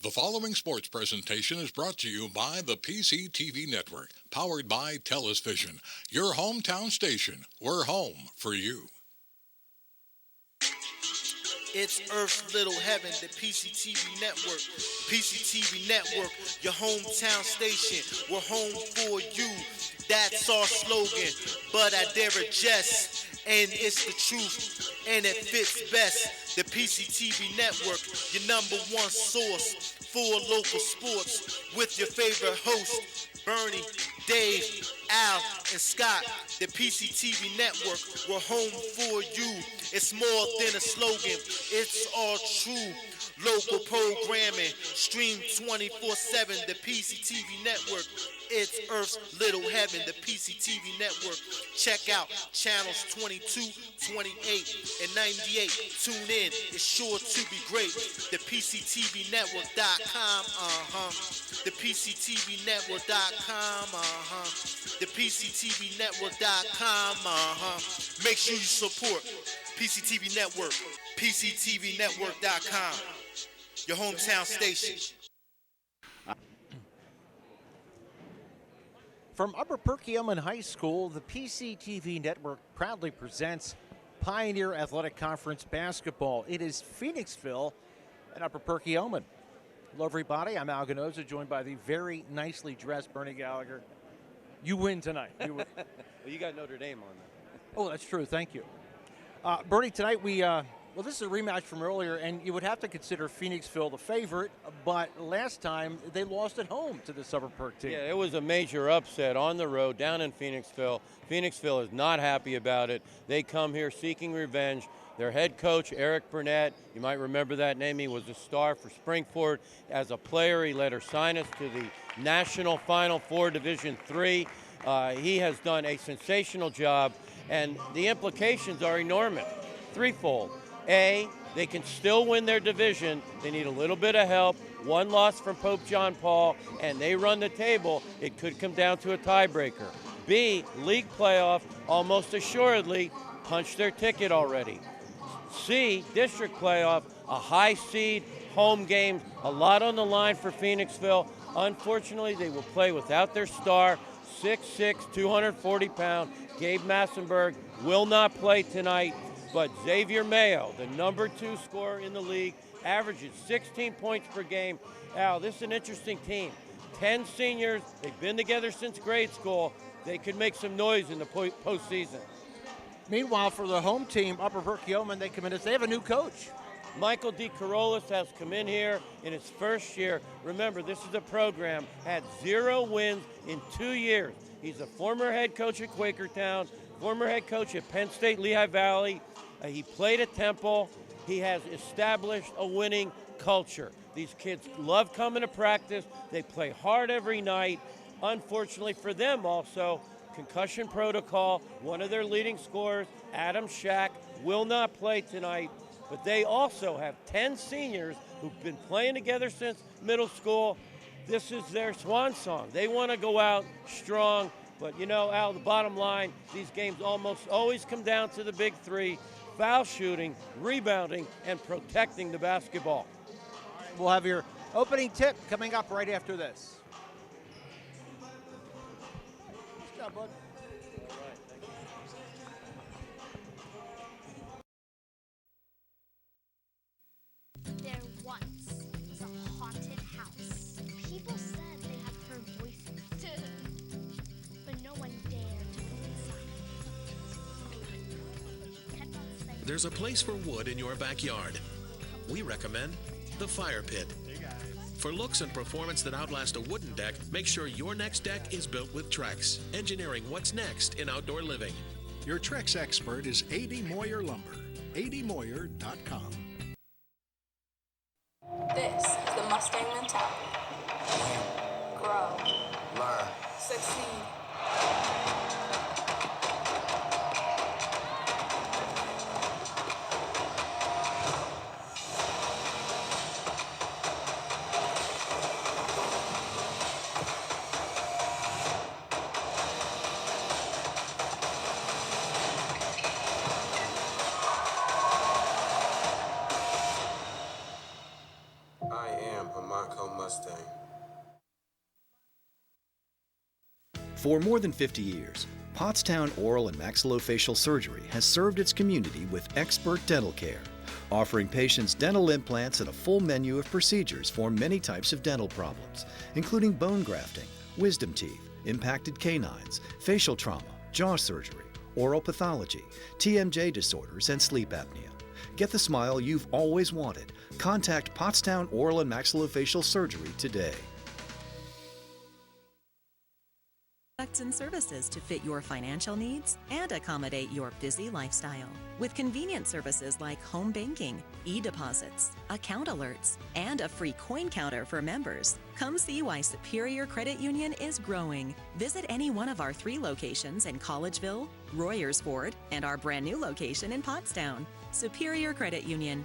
The following sports presentation is brought to you by the PCTV Network, powered by TELUS Vision, your hometown station. We're home for you. It's Earth's Little Heaven, the PCTV Network. PCTV Network, your hometown station. We're home for you. That's our slogan. But I dare adjust, and it's the truth, and it fits best. The PCTV Network, your number one source for local sports, with your favorite hosts, Bernie, Dave, Al, and Scott. The PCTV Network, we're home for you. It's more than a slogan, it's all true. Local programming, stream 24/7. The PCTV Network, it's Earth's Little Heaven. The PCTV Network. Check out channels 22, 28, and 98. Tune in, it's sure to be great. The PCTVnetwork.com, The PCTVnetwork.com, The PCTVnetwork.com, Make sure you support PCTV Network, PCTVnetwork.com, your hometown station. From Upper Perkiomen High School, the PCTV Network proudly presents Pioneer Athletic Conference basketball. It is Phoenixville and Upper Perkiomen. Hello, everybody. I'm Al Ganoza, joined by the very nicely dressed Bernie Gallagher. You win tonight. You win. Well, you got Notre Dame on that. Oh, that's true. Thank you. Bernie, tonight well, this is a rematch from earlier, and you would have to consider Phoenixville the favorite, but last time they lost at home to the Upper Perk team. Yeah, it was a major upset on the road down in Phoenixville. Phoenixville is not happy about it. They come here seeking revenge. Their head coach, Eric Burnett, you might remember that name. He was a star for Springford. As a player, he led Ursinus to the National Final Four Division III. He has done a sensational job, and the implications are enormous, threefold. A, they can still win their division. They need a little bit of help. One loss from Pope John Paul, and they run the table. It could come down to a tiebreaker. B, league playoff, almost assuredly punched their ticket already. C, district playoff, a high seed, home games, a lot on the line for Phoenixville. Unfortunately, they will play without their star, 6'6", 240-pound Gabe Massenberg will not play tonight. But Xavier Mayo, the number 2 scorer in the league, averages 16 points per game. Al, this is an interesting team. 10 seniors, they've been together since grade school. They could make some noise in the postseason. Meanwhile, for the home team, Upper Perkiomen, they have a new coach. Michael DeCarolis has come in here in his first year. Remember, this is a program, had 0 wins in 2 years. He's a former head coach at Quakertown, former head coach at Penn State Lehigh Valley. He played at Temple. He has established a winning culture. These kids love coming to practice. They play hard every night. Unfortunately for them also, concussion protocol. One of their leading scorers, Adam Shack, will not play tonight. But they also have 10 seniors who've been playing together since middle school. This is their swan song. They want to go out strong. But, you know, Al, the bottom line, these games almost always come down to the big three: foul shooting, rebounding, and protecting the basketball. We'll have your opening tip coming up right after this. Good job, bud. All right, thank you. There once was a haunted house. People said they had heard voices, but no one dared to go inside. There's a place for wood in your backyard. We recommend the Fire Pit. For looks and performance that outlast a wooden deck, make sure your next deck is built with Trex, engineering what's next in outdoor living. Your Trex expert is A.D. Moyer Lumber. admoyer.com. This is the Mustang mentality. Grow. Learn. Succeed. I am Hamad Mustang. For more than 50 years, Pottstown Oral and Maxillofacial Surgery has served its community with expert dental care, offering patients dental implants and a full menu of procedures for many types of dental problems, including bone grafting, wisdom teeth, impacted canines, facial trauma, jaw surgery, oral pathology, TMJ disorders, and sleep apnea. Get the smile you've always wanted. Contact Pottstown Oral and Maxillofacial Surgery today. Products and services to fit your financial needs and accommodate your busy lifestyle. With convenient services like home banking, e-deposits, account alerts, and a free coin counter for members, come see why Superior Credit Union is growing. Visit any one of our 3 locations in Collegeville, Royersford, and our brand new location in Pottstown. Superior Credit Union.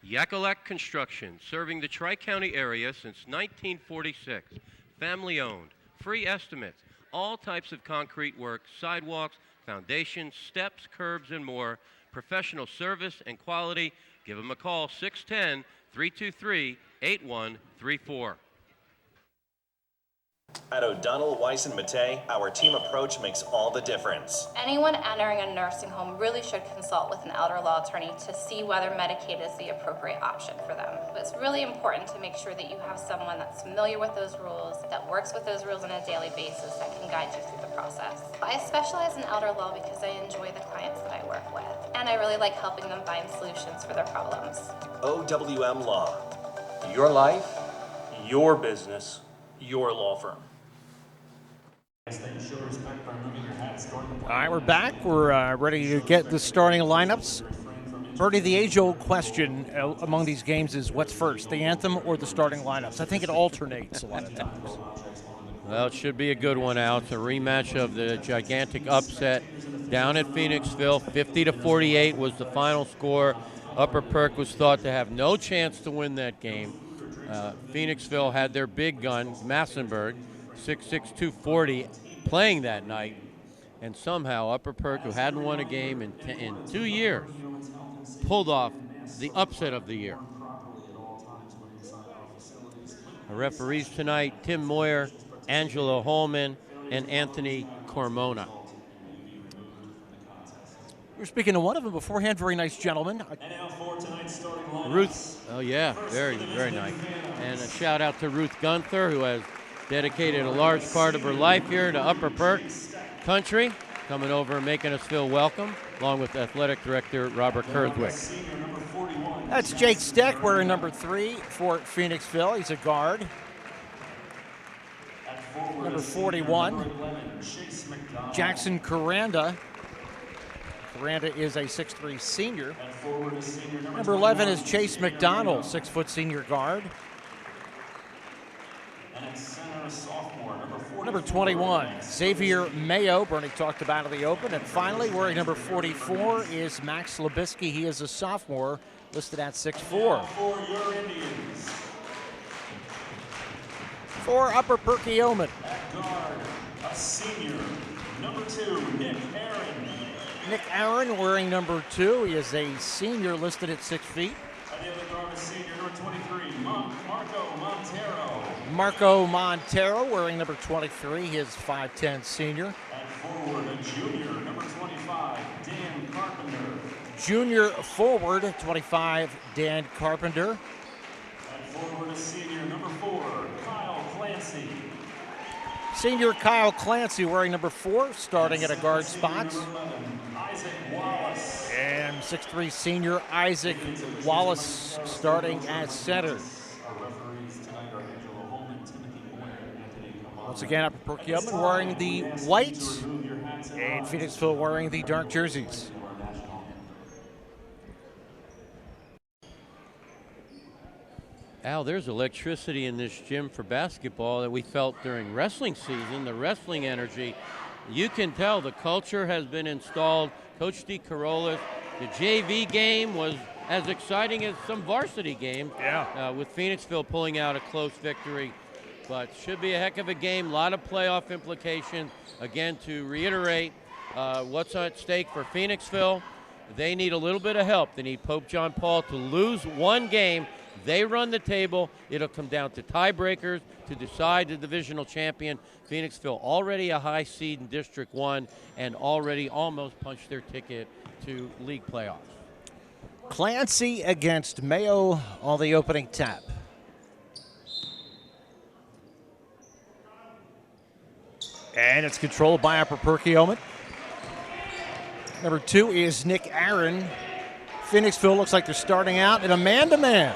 Yakalak Construction, serving the Tri-County area since 1946. Family owned, free estimates, all types of concrete work, sidewalks, foundations, steps, curbs, and more. Professional service and quality. Give them a call, 610-323-8134. At O'Donnell, Weiss & Mattei, our team approach makes all the difference. Anyone entering a nursing home really should consult with an elder law attorney to see whether Medicaid is the appropriate option for them. But it's really important to make sure that you have someone that's familiar with those rules, that works with those rules on a daily basis, that can guide you through the process. I specialize in elder law because I enjoy the clients that I work with, and I really like helping them find solutions for their problems. OWM Law. Your life, your business, your law firm. All right, we're back. We're ready to get the starting lineups. Bertie, the age-old question among these games is what's first, the anthem or the starting lineups? I think it alternates a lot of times. Well, it should be a good one, Al. It's a rematch of the gigantic upset down at Phoenixville. 50-48 was the final score. Upper Perk was thought to have no chance to win that game. Phoenixville had their big gun, Massenburg, 6'6", 240, playing that night. And somehow Upper Perk, who hadn't won a game in 2 years, pulled off the upset of the year. The referees tonight, Tim Moyer, Angelo Holman, and Anthony Cormona. We were speaking to one of them beforehand, very nice gentleman. Ruth, oh yeah, very, very nice. And a shout out to Ruth Gunther, who has dedicated a large part of her life here to Upper Perk country, coming over and making us feel welcome, along with Athletic Director Robert Kurzwick. That's Jake Steck wearing number 3 for Phoenixville. He's a guard. Number 41, Jackson Caranda. Caranda is a 6'3" senior. Number 11 is Chase McDonald, 6-foot senior guard. Number 21, Xavier Mayo. Bernie talked about in the open. And finally, wearing number 44 is Max Labisky. He is a sophomore, listed at 6'4". For Upper Perkiomen. At guard, a senior, number 2, Nick Aaron. Nick Aaron wearing number 2. He is a senior, listed at 6 feet. At the other guard, a senior, number 23, Marco Montero. Marco Montero wearing number 23. He is 5'10" senior. At forward, a junior, number 25, Dan Carpenter. Junior forward, 25, Dan Carpenter. At forward, a senior, number 4, Kyle Clancy. Senior Kyle Clancy wearing number 4, starting at a guard spot. 11, Isaac Wallace. And 6'3" senior Isaac Wallace starting at center. Once again, Upper Perkiomen wearing the white, and Phoenixville wearing the dark jerseys. Al, there's electricity in this gym for basketball that we felt during wrestling season, the wrestling energy. You can tell the culture has been installed. Coach DeCarolis, the JV game was as exciting as some varsity games. Yeah. With Phoenixville pulling out a close victory. But should be a heck of a game, a lot of playoff implications. Again, to reiterate what's at stake for Phoenixville, they need a little bit of help. They need Pope John Paul to lose one game They run the table. It'll come down to tiebreakers to decide the divisional champion. Phoenixville already a high seed in District 1 and already almost punched their ticket to league playoffs. Clancy against Mayo on the opening tap. And it's controlled by Upper Perkiomen. Number 2 is Nick Aaron. Phoenixville looks like they're starting out in a man-to-man.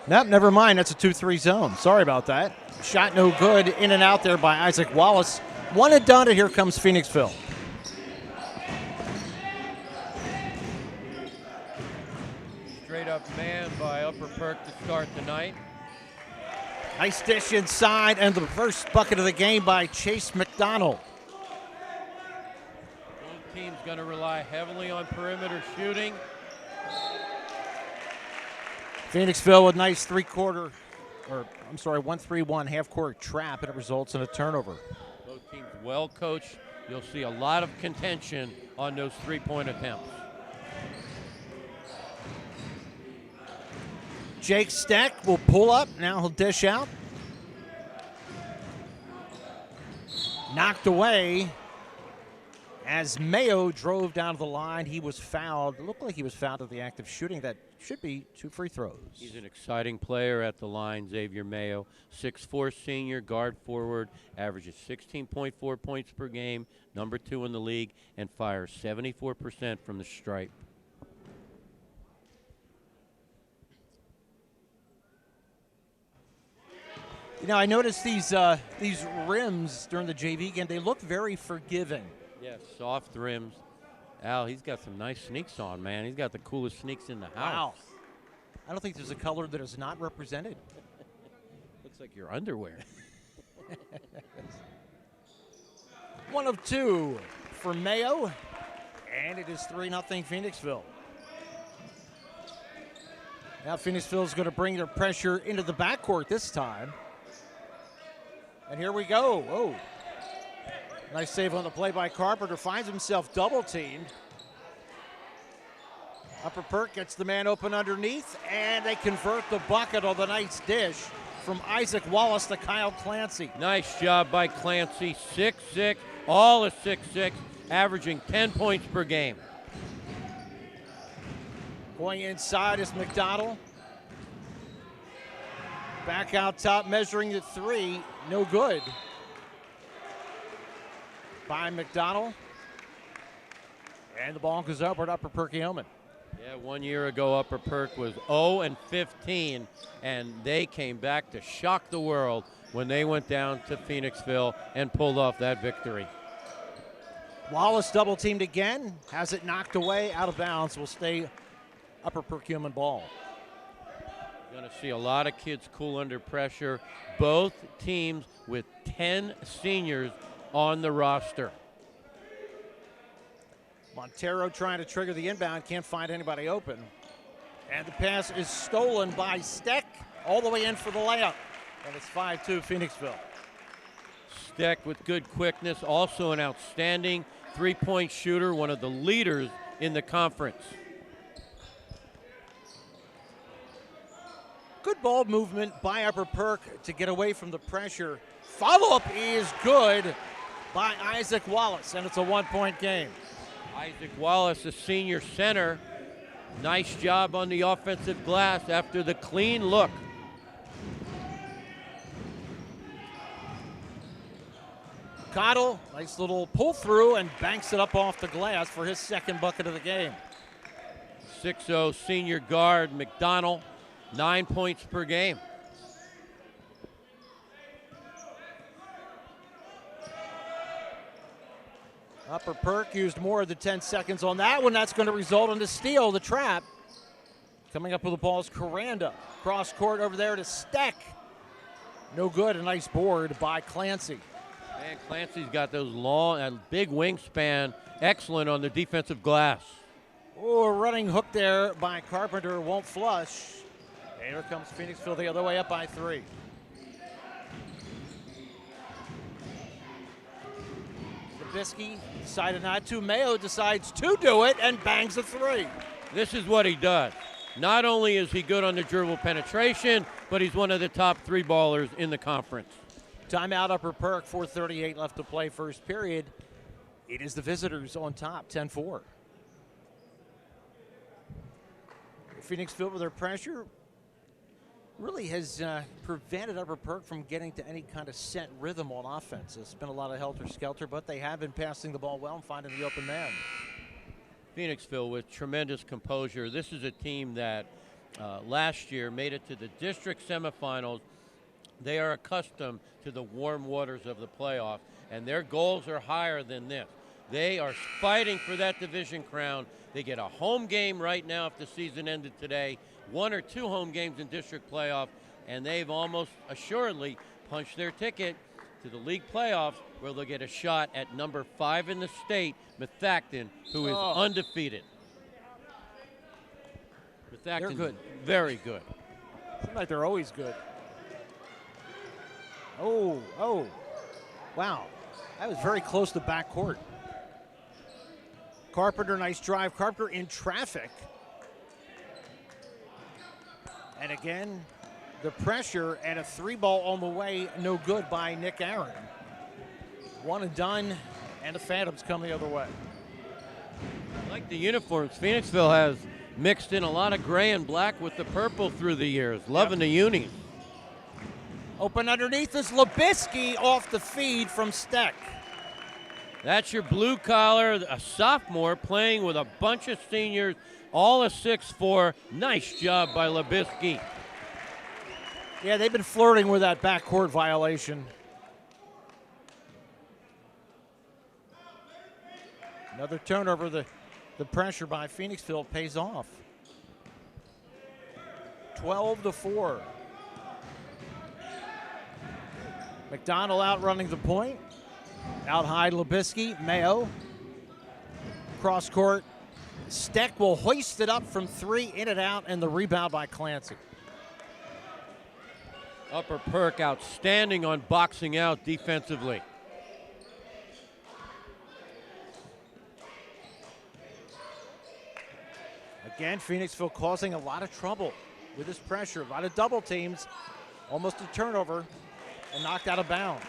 Nope, never mind. That's a 2-3 zone. Sorry about that. Shot no good. In and out there by Isaac Wallace. One and done, and here comes Phoenixville. Straight up man by Upper Perk to start the night. Nice dish inside, and the first bucket of the game by Chase McDonald. Both teams going to rely heavily on perimeter shooting. Phoenixville with nice 1-3-1 half-court trap, and it results in a turnover. Both teams well coached. You'll see a lot of contention on those three-point attempts. Jake Steck will pull up. Now he'll dish out. Knocked away as Mayo drove down to the line. He was fouled. It looked like he was fouled at the act of shooting. That should be 2 free throws. He's an exciting player at the line, Xavier Mayo. 6'4" senior, guard forward, averages 16.4 points per game, number 2 in the league, and fires 74% from the stripe. You know, I noticed these rims during the JV game. They look very forgiving. Yeah, soft rims. Al, he's got some nice sneaks on, man. He's got the coolest sneaks in the house. Wow. I don't think there's a color that is not represented. Looks like your underwear. 1 of 2 for Mayo, and it is 3-0 Phoenixville. Now Phoenixville is going to bring their pressure into the backcourt this time. And here we go. Oh, nice save on the play by Carpenter. Finds himself double-teamed. Upper Perk gets the man open underneath, and they convert the bucket on the nice dish from Isaac Wallace to Kyle Clancy. Nice job by Clancy. 6'6", all is 6'6", averaging 10 points per game. Going inside is McDonald. Back out top, measuring the 3. No good. By McDonald. And the ball goes upward, Upper Perkiomen. Yeah, 1 year ago, Upper Perk was 0-15, and they came back to shock the world when they went down to Phoenixville and pulled off that victory. Wallace double-teamed again, has it knocked away, out of bounds, will stay Upper Perkiomen ball. Going to see a lot of kids cool under pressure. Both teams with 10 seniors on the roster. Montero trying to trigger the inbound, can't find anybody open. And the pass is stolen by Steck, all the way in for the layup. And it's 5-2 Phoenixville. Steck with good quickness, also an outstanding three-point shooter, one of the leaders in the conference. Good ball movement by Upper Perk to get away from the pressure. Follow-up is good by Isaac Wallace, and it's a one-point game. Isaac Wallace, a senior center. Nice job on the offensive glass after the clean look. Cottle, nice little pull-through and banks it up off the glass for his second bucket of the game. 6'0" senior guard McDonald, 9 points per game. Upper Perk used more than 10 seconds on that one. That's going to result in a steal, the trap. Coming up with the ball is Coranda. Cross court over there to Steck. No good, a nice board by Clancy. Man, Clancy's got those long, big wingspan. Excellent on the defensive glass. Oh, a running hook there by Carpenter, won't flush. And here comes Phoenixville the other way up by 3. Labisky decided not to. Mayo decides to do it and bangs a three. This is what he does. Not only is he good on the dribble penetration, but he's one of the top 3 ballers in the conference. Timeout, Upper Perk, 4:38 left to play first period. It is the visitors on top, 10-4. Phoenixville with their pressure really has prevented Upper Perk from getting to any kind of set rhythm on offense. It's been a lot of helter-skelter, but they have been passing the ball well and finding the open man. Phoenixville with tremendous composure. This is a team that last year made it to the district semifinals. They are accustomed to the warm waters of the playoff, and their goals are higher than this. They are fighting for that division crown. They get a home game right now if the season ended today, 1 or 2 home games in district playoff, and they've almost assuredly punched their ticket to the league playoffs, where they'll get a shot at number 5 in the state, Methacton, who is undefeated. They're good. Very good. Seems like they're always good. Oh, wow. That was very close to backcourt. Carpenter, nice drive. Carpenter in traffic. And again, the pressure and a 3-ball on the way, no good by Nick Aaron. 1 and done, and the Phantoms come the other way. I like the uniforms. Phoenixville has mixed in a lot of gray and black with the purple through the years. Loving the unis. Open underneath is Labisky off the feed from Steck. That's your blue collar, a sophomore playing with a bunch of seniors, all a 6'4". Nice job by Labisky. Yeah, they've been flirting with that backcourt violation. Another turnover. The pressure by Phoenixville pays off. 12-4. McDonald out running the point. Out high, Labisky, Mayo. Cross court. Steck will hoist it up from 3, in and out, and the rebound by Clancy. Upper Perk outstanding on boxing out defensively. Again, Phoenixville causing a lot of trouble with this pressure. A lot of double teams, almost a turnover, and knocked out of bounds.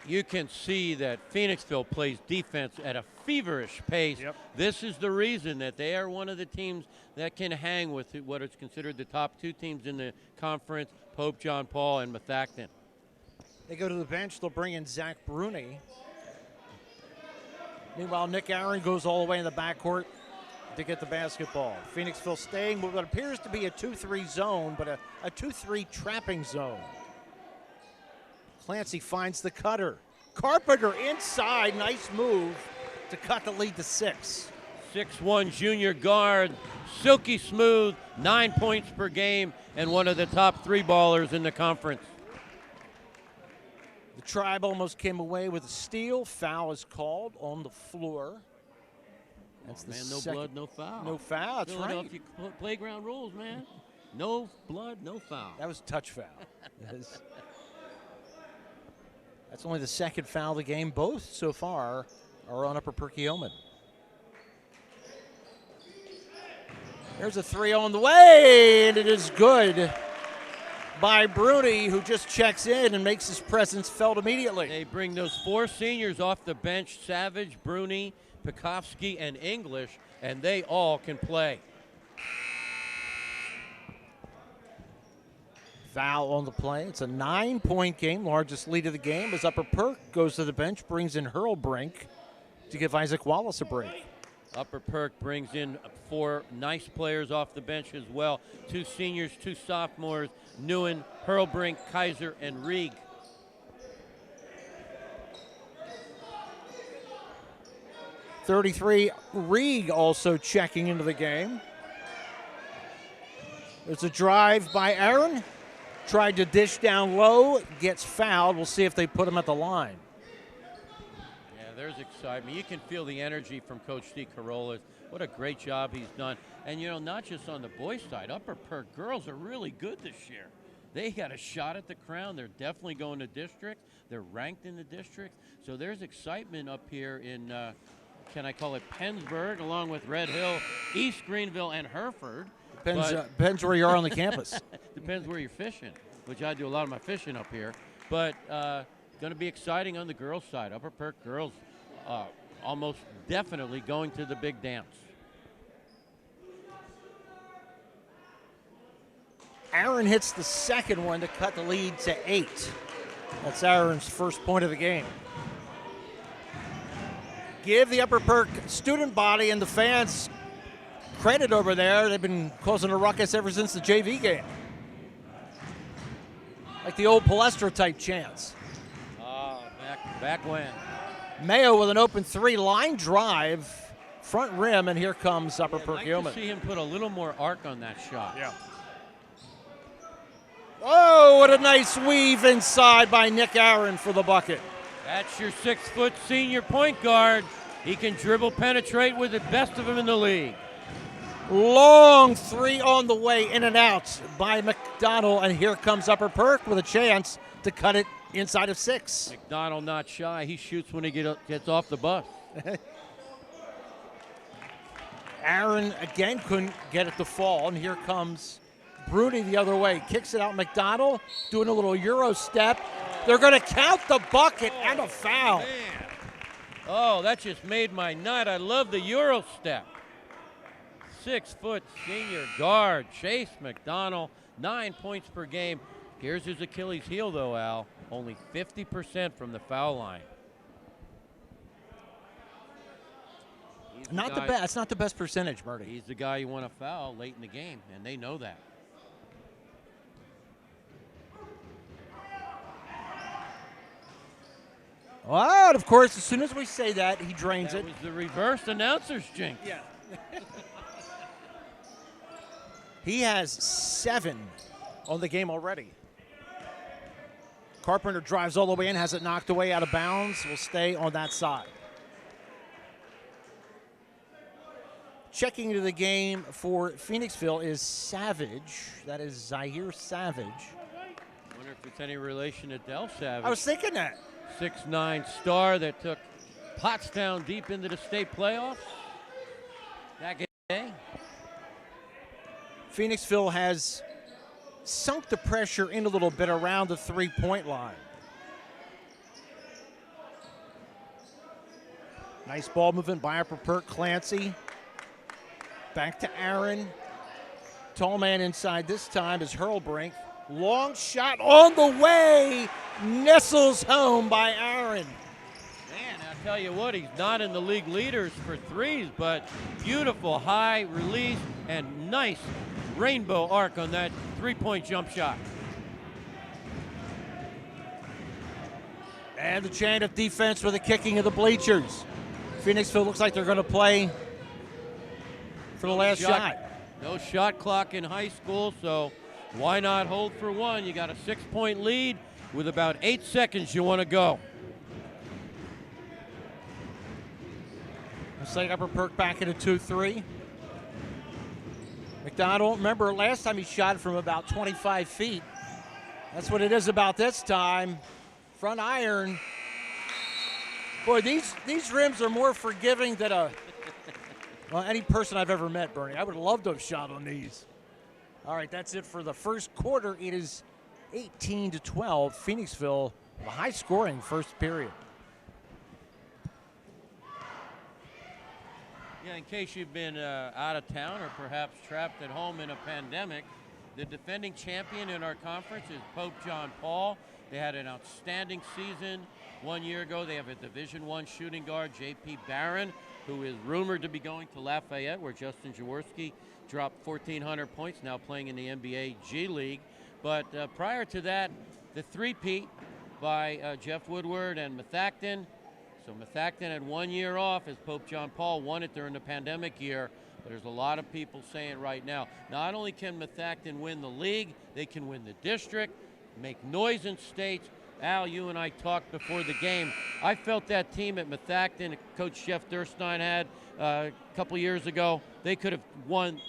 You can see that Phoenixville plays defense at a feverish pace. Yep. This is the reason that they are one of the teams that can hang with what is considered the top 2 teams in the conference, Pope John Paul and Methacton. They go to the bench. They'll bring in Zach Bruni. Meanwhile, Nick Aaron goes all the way in the backcourt to get the basketball. Phoenixville staying with what appears to be a 2-3 zone, but a 2-3 trapping zone. Clancy finds the cutter. Carpenter inside. Nice move to cut the lead to 6. 6'1" junior guard, silky smooth, 9 points per game, and one of the top 3 ballers in the conference. The Tribe almost came away with a steal. Foul is called on the floor. That's the No second. blood, no foul. No foul, that's right. Philadelphia playground rules, man. No blood, no foul. That was a touch foul. That's only the second foul of the game. Both so far are on Upper Perkiomen. There's a 3 on the way, and it is good by Bruni, who just checks in and makes his presence felt immediately. They bring those 4 seniors off the bench, Savage, Bruni, Pekovsky, and English, and they all can play. Foul on the play. It's a 9-point game, largest lead of the game, as Upper Perk goes to the bench, brings in Hurlbrink to give Isaac Wallace a break. Upper Perk brings in 4 nice players off the bench as well. 2 seniors, 2 sophomores, Newen, Hurlbrink, Kaiser, and Rieg. .33, Rieg also checking into the game. There's a drive by Aaron. Tried to dish down low, gets fouled. We'll see if they put him at the line. Yeah, there's excitement. You can feel the energy from Coach Steve Carollas. What a great job he's done. And, you know, not just on the boys' side. Upper Perk girls are really good this year. They got a shot at the crown. They're definitely going to district. They're ranked in the district. So there's excitement up here in, can I call it Pennsburg, along with Red Hill, East Greenville, and Hereford. Depends where you are on the campus. Depends where you're fishing, which I do a lot of my fishing up here. But going to be exciting on the girls' side. Upper Perk girls almost definitely going to the big dance. Aaron hits the second one to cut the lead to 8. That's Aaron's first point of the game. Give the Upper Perk student body and the fans credit over there. They've been causing a ruckus ever since the JV game. Like the old Palestra type chants. Back when. Mayo with an open 3 line drive, front rim, and here comes Upper Perk I'd Yeoman. like to see him put a little more arc on that shot. Yeah. Oh, what a nice weave inside by Nick Aaron for the bucket. That's your 6-foot senior point guard. He can dribble, penetrate with the best of them in the league. Long 3 on the way, in and out by McDonald, and here comes Upper Perk with a chance to cut it inside of 6. McDonald not shy. He shoots when he gets off the bus. Aaron again couldn't get it to fall, and here comes Bruni the other way. Kicks it out. McDonald doing a little Euro step. They're going to count the bucket and a foul. Man. Oh, that just made my night. I love the Euro step. 6-foot senior guard, Chase McDonald, 9 points per game. Here's his Achilles heel, though, Al. Only 50% from the foul line. Not the best. It's not the best percentage, Murdy. He's the guy you want to foul late in the game, and they know that. Well, and of course, as soon as we say that, he drains it. That was the reverse announcer's jinx. Yeah. He has 7 on the game already. Carpenter drives all the way in, has it knocked away out of bounds. Will stay on that side. Checking into the game for Phoenixville is Savage. That is Zaire Savage. I wonder if it's any relation to Del Savage. I was thinking that. 6'9" star that took Pottstown deep into the state playoffs back in the day. Phoenixville has sunk the pressure in a little bit around the 3-point line. Nice ball movement by Upper Perk. Clancy. Back to Aaron. Tall man inside this time is Hurlbrink. Long shot on the way. Nestles home by Aaron. Man, I'll tell you what, he's not in the league leaders for threes, but beautiful high release and nice rainbow arc on that 3-point jump shot. And the chant of defense with the kicking of the bleachers. Phoenixville looks like they're going to play for the last shot. No shot clock in high school, so why not hold for one? You got a 6-point lead with about 8 seconds you want to go. Looks like Upper Perk back in a 2-3. McDonald, remember last time he shot from about 25 feet. That's what it is about this time. Front iron. Boy, these rims are more forgiving than any person I've ever met, Bernie. I would love to have shot on these. All right, that's it for the first quarter. It is 18-12. Phoenixville, a high-scoring first period. Yeah, in case you've been out of town or perhaps trapped at home in a pandemic, the defending champion in our conference is Pope John Paul. They had an outstanding season 1 year ago. They have a Division I shooting guard, J.P. Barron, who is rumored to be going to Lafayette, where Justin Jaworski dropped 1,400 points, now playing in the NBA G League. But prior to that, the three-peat by Jeff Woodward and Methacton. So Methacton had 1 year off as Pope John Paul won it during the pandemic year. But there's a lot of people saying right now, not only can Methacton win the league, they can win the district, make noise in states. Al, you and I talked before the game. I felt that team at Methacton, Coach Jeff Durstein had a couple years ago, they could have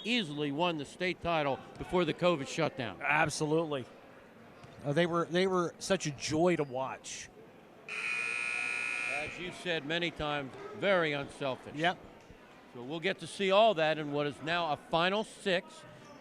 easily won the state title before the COVID shutdown. Absolutely. They were such a joy to watch. As you said many times, very unselfish. Yep. So we'll get to see all that in what is now a Final Six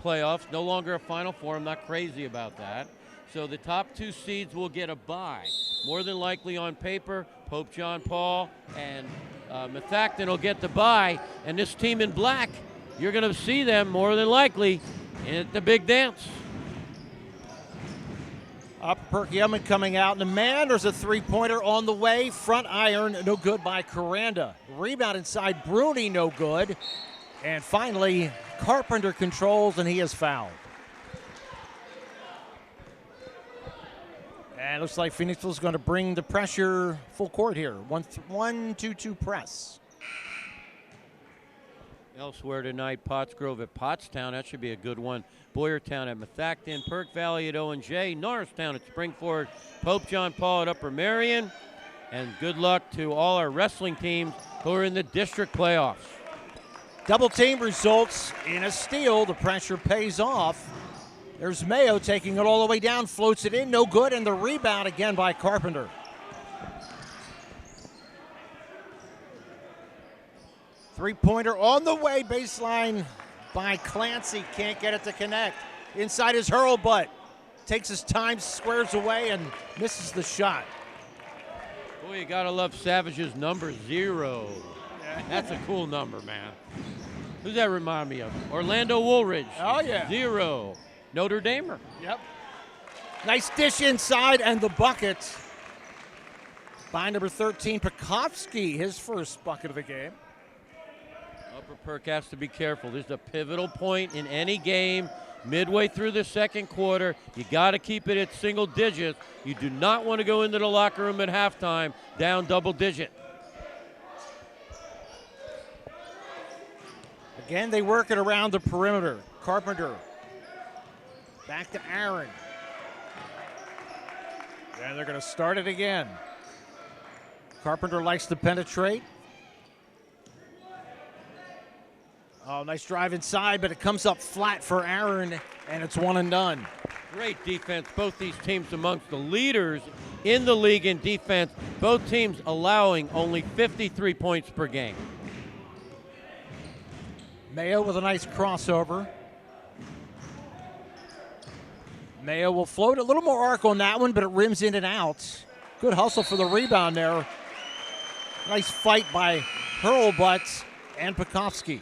playoffs, no longer a Final Four. I'm not crazy about that. So the top 2 seeds will get a bye. More than likely on paper, Pope John Paul and Methacton will get the bye. And this team in black, you're going to see them more than likely at the big dance. Upper Perk coming out, and man, there's a three-pointer on the way. Front iron, no good by Coranda. Rebound inside, Bruni, no good. And finally, Carpenter controls, and he is fouled. And it looks like Phoenixville's going to bring the pressure full court here. 1-2-2 press. Elsewhere tonight, Pottsgrove at Pottstown. That should be a good one. Boyertown at Methacton. Perk Valley at O&J. Norristown at Springford. Pope John Paul at Upper Marion. And good luck to all our wrestling teams who are in the district playoffs. Double team results in a steal. The pressure pays off. There's Mayo taking it all the way down, floats it in, no good, and the rebound again by Carpenter. Three-pointer on the way, baseline by Clancy. Can't get it to connect. Inside is Hurlbutt. Takes his time, squares away, and misses the shot. Boy, you gotta love Savage's number 0. That's a cool number, man. Who's that remind me of? Orlando Woolridge. Oh, yeah. 0. Notre Damer. Yep. Nice dish inside, and the bucket by number 13, Pekovsky, his first bucket of the game. Upper Perk has to be careful. This is a pivotal point in any game. Midway through the second quarter, you got to keep it at single digits. You do not want to go into the locker room at halftime down double digit. Again, they work it around the perimeter. Carpenter. Back to Aaron. And they're going to start it again. Carpenter likes to penetrate. Oh, nice drive inside, but it comes up flat for Aaron, and it's one and done. Great defense. Both these teams amongst the leaders in the league in defense. Both teams allowing only 53 points per game. Mayo with a nice crossover. Mayo will float a little more arc on that one, but it rims in and out. Good hustle for the rebound there. Nice fight by Hurlbutt and Pekovsky.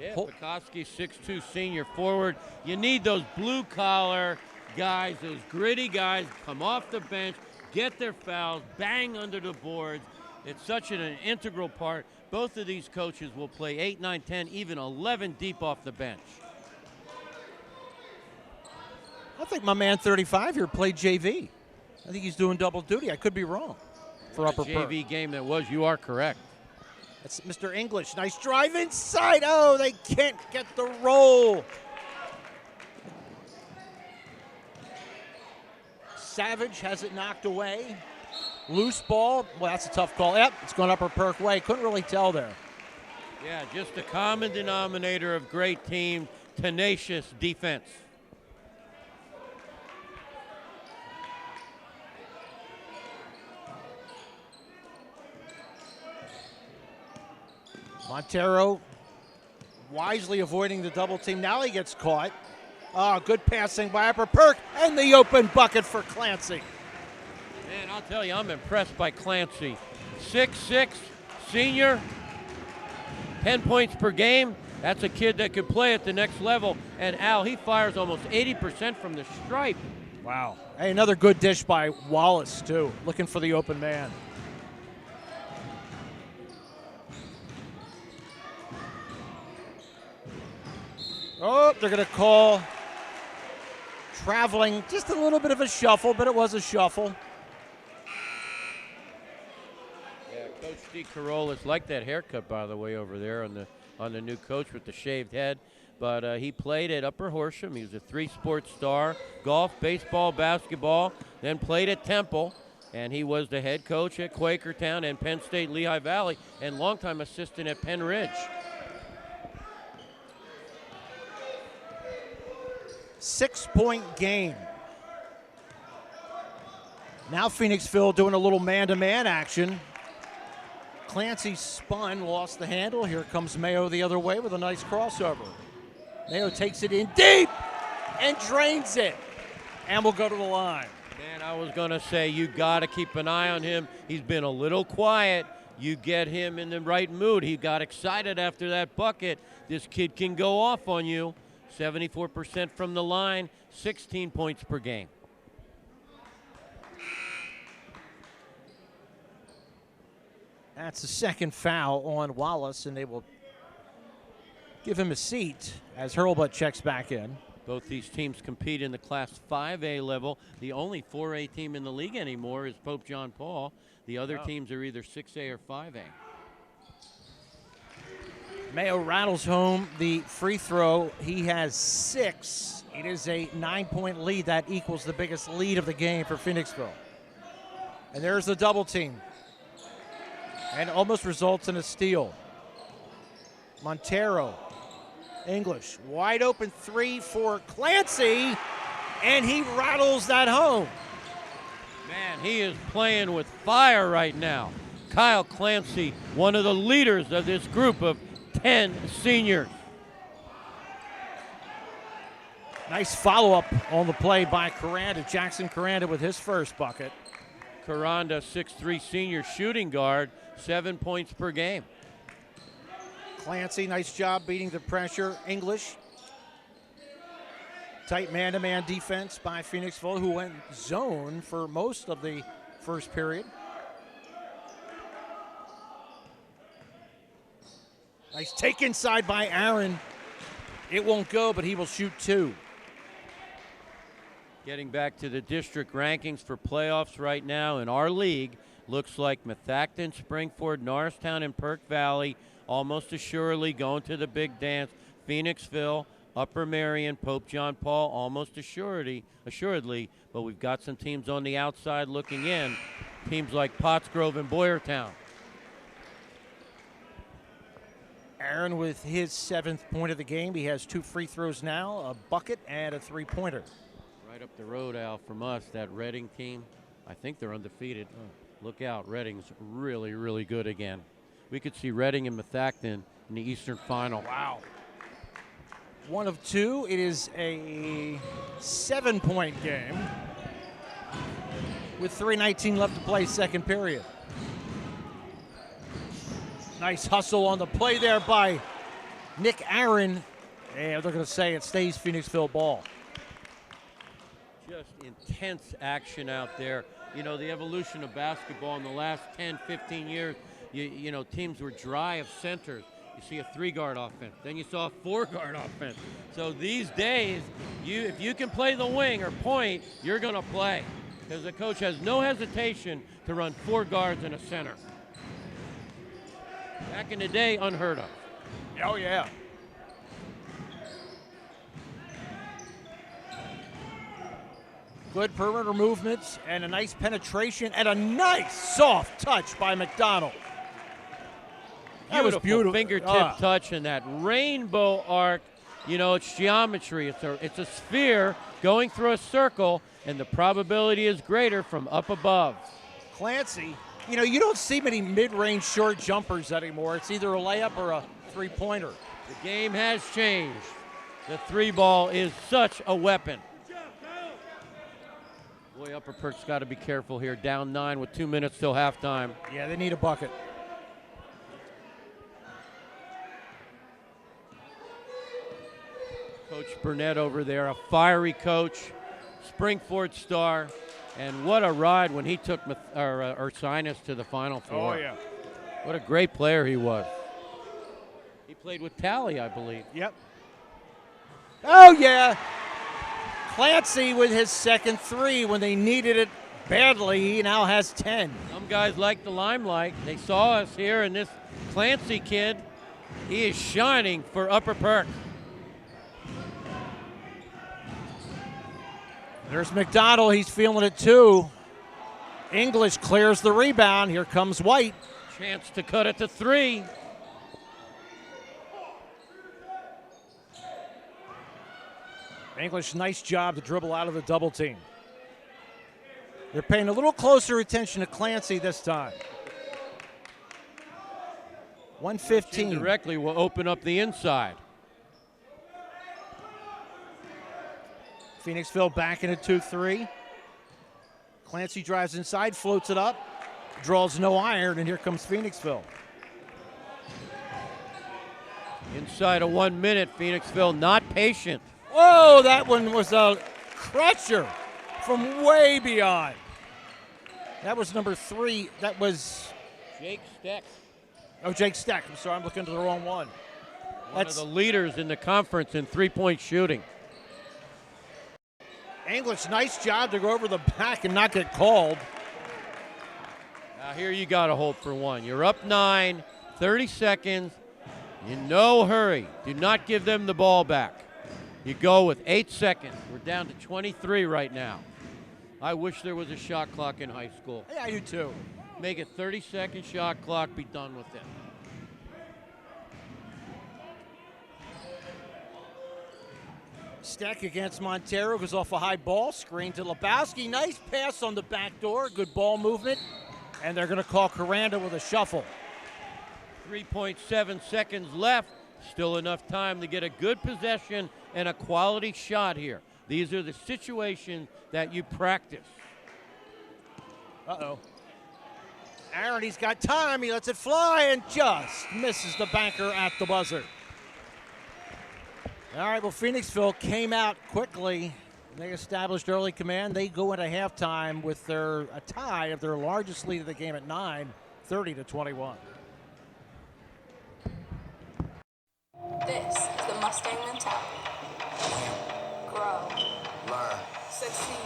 Yeah, Pekovsky, 6'2", senior forward. You need those blue-collar guys, those gritty guys, come off the bench, get their fouls, bang under the boards. It's such an integral part. Both of these coaches will play 8, 9, 10, even 11 deep off the bench. I think my man 35 here played JV. I think he's doing double duty. I could be wrong for Upper Perk. JV game that was, you are correct. That's Mr. English. Nice drive inside. Oh, they can't get the roll. Savage has it knocked away. Loose ball. Well, that's a tough call. Yep, it's going Upper Perk way. Couldn't really tell there. Yeah, just a common denominator of great teams, tenacious defense. Montero wisely avoiding the double team. Now he gets caught. Oh, good passing by Upper Perk, and the open bucket for Clancy. Man, I'll tell you, I'm impressed by Clancy. 6'6", senior, 10 points per game. That's a kid that could play at the next level. And Al, he fires almost 80% from the stripe. Wow. Hey, another good dish by Wallace, too, looking for the open man. Oh, they're going to call traveling. Just a little bit of a shuffle, but it was a shuffle. Yeah, Coach D. Carolus liked that haircut, by the way, over there on the new coach with the shaved head. But he played at Upper Horsham. He was a 3-sport star, golf, baseball, basketball, then played at Temple. And he was the head coach at Quakertown and Penn State Lehigh Valley and longtime assistant at Penn Ridge. 6-point game. Now Phoenixville doing a little man-to-man action. Clancy spun, lost the handle. Here comes Mayo the other way with a nice crossover. Mayo takes it in deep and drains it. And will go to the line. Man, I was going to say, you got to keep an eye on him. He's been a little quiet. You get him in the right mood. He got excited after that bucket. This kid can go off on you. 74% from the line, 16 points per game. That's the second foul on Wallace, and they will give him a seat as Hurlbut checks back in. Both these teams compete in the Class 5A level. The only 4A team in the league anymore is Pope John Paul. The other teams are either 6A or 5A. Mayo rattles home the free throw. He has 6. It is a 9-point lead. That equals the biggest lead of the game for Phoenixville. And there's the double team. And almost results in a steal. Montero, English, wide open 3 for Clancy, and he rattles that home. Man, he is playing with fire right now. Kyle Clancy, one of the leaders of this group of 10 seniors. Nice follow-up on the play by Caranda. Jackson Caranda with his first bucket. Caranda, 6'3" senior shooting guard, 7 points per game. Clancy, nice job beating the pressure. English. Tight man-to-man defense by Phoenixville, who went zone for most of the first period. Nice take inside by Aaron. It won't go, but he will shoot 2. Getting back to the district rankings for playoffs right now in our league, looks like Methacton, Springford, Norristown, and Perk Valley almost assuredly going to the big dance. Phoenixville, Upper Marion, Pope John Paul, almost assuredly, but we've got some teams on the outside looking in, teams like Pottsgrove and Boyertown. Aaron with his 7th point of the game. He has 2 free throws now, a bucket and a 3-pointer. Right up the road, Al, from us, that Reading team, I think they're undefeated. Look out, Reading's really, really good again. We could see Reading and Methacton in the Eastern Final. Wow. 1 of 2. It is a 7-point game with 3:19 left to play, second period. Nice hustle on the play there by Nick Aaron. And they're going to say it stays Phoenixville ball. Just intense action out there. You know, the evolution of basketball in the last 10, 15 years, you know, teams were dry of centers. You see a 3-guard offense. Then you saw a 4-guard offense. So these days, if you can play the wing or point, you're going to play. Because the coach has no hesitation to run 4 guards and a center. Back in the day, unheard of. Oh, yeah. Good perimeter movements and a nice penetration and a nice soft touch by McDonald. That was beautiful. Fingertip touch and that rainbow arc. You know, it's geometry. It's a sphere going through a circle, and the probability is greater from up above. Clancy, you know, you don't see many mid-range short jumpers anymore. It's either a layup or a 3-pointer. The game has changed. The 3-ball is such a weapon. Boy, Upper Perk's got to be careful here. Down 9 with 2 minutes till halftime. Yeah, they need a bucket. Coach Burnett over there, a fiery coach, Springford star, and what a ride when he took Ursinus to the Final Four. Oh, yeah. What a great player he was. He played with Tally, I believe. Yep. Oh, yeah. Clancy with his second 3 when they needed it badly. He now has 10. Some guys like the limelight. They saw us here, and this Clancy kid, he is shining for Upper Perk. There's McDonald. He's feeling it too. English clears the rebound. Here comes White. Chance to cut it to 3. English, nice job to dribble out of the double team. They're paying a little closer attention to Clancy this time. 115. Directly will open up the inside. Phoenixville back in a 2-3. Clancy drives inside, floats it up, draws no iron, and here comes Phoenixville. Inside of 1 minute, Phoenixville not patient. Whoa, that one was a crusher from way beyond. That was number 3. That was Jake Steck. Oh, Jake Steck. I'm sorry, I'm looking at the wrong one. One of the leaders in the conference in three-point shooting. English, nice job to go over the back and not get called. Now here you got to hold for one. You're up 9, 30 seconds. In no hurry. Do not give them the ball back. You go with 8 seconds. We're down to 23 right now. I wish there was a shot clock in high school. Yeah, I do too. Make a 30-second shot clock, be done with it. Steck against Montero, goes off a high ball, screen to Lebowski. Nice pass on the back door, good ball movement. And they're going to call Coranda with a shuffle. 3.7 seconds left. Still enough time to get a good possession and a quality shot here. These are the situations that you practice. Uh-oh. Aaron, he's got time. He lets it fly and just misses the banker at the buzzer. All right, well, Phoenixville came out quickly. They established early command. They go into halftime with a tie of their largest lead of the game at 9, 30-21. This is the Mustang mentality. Grow. Learn. Succeed.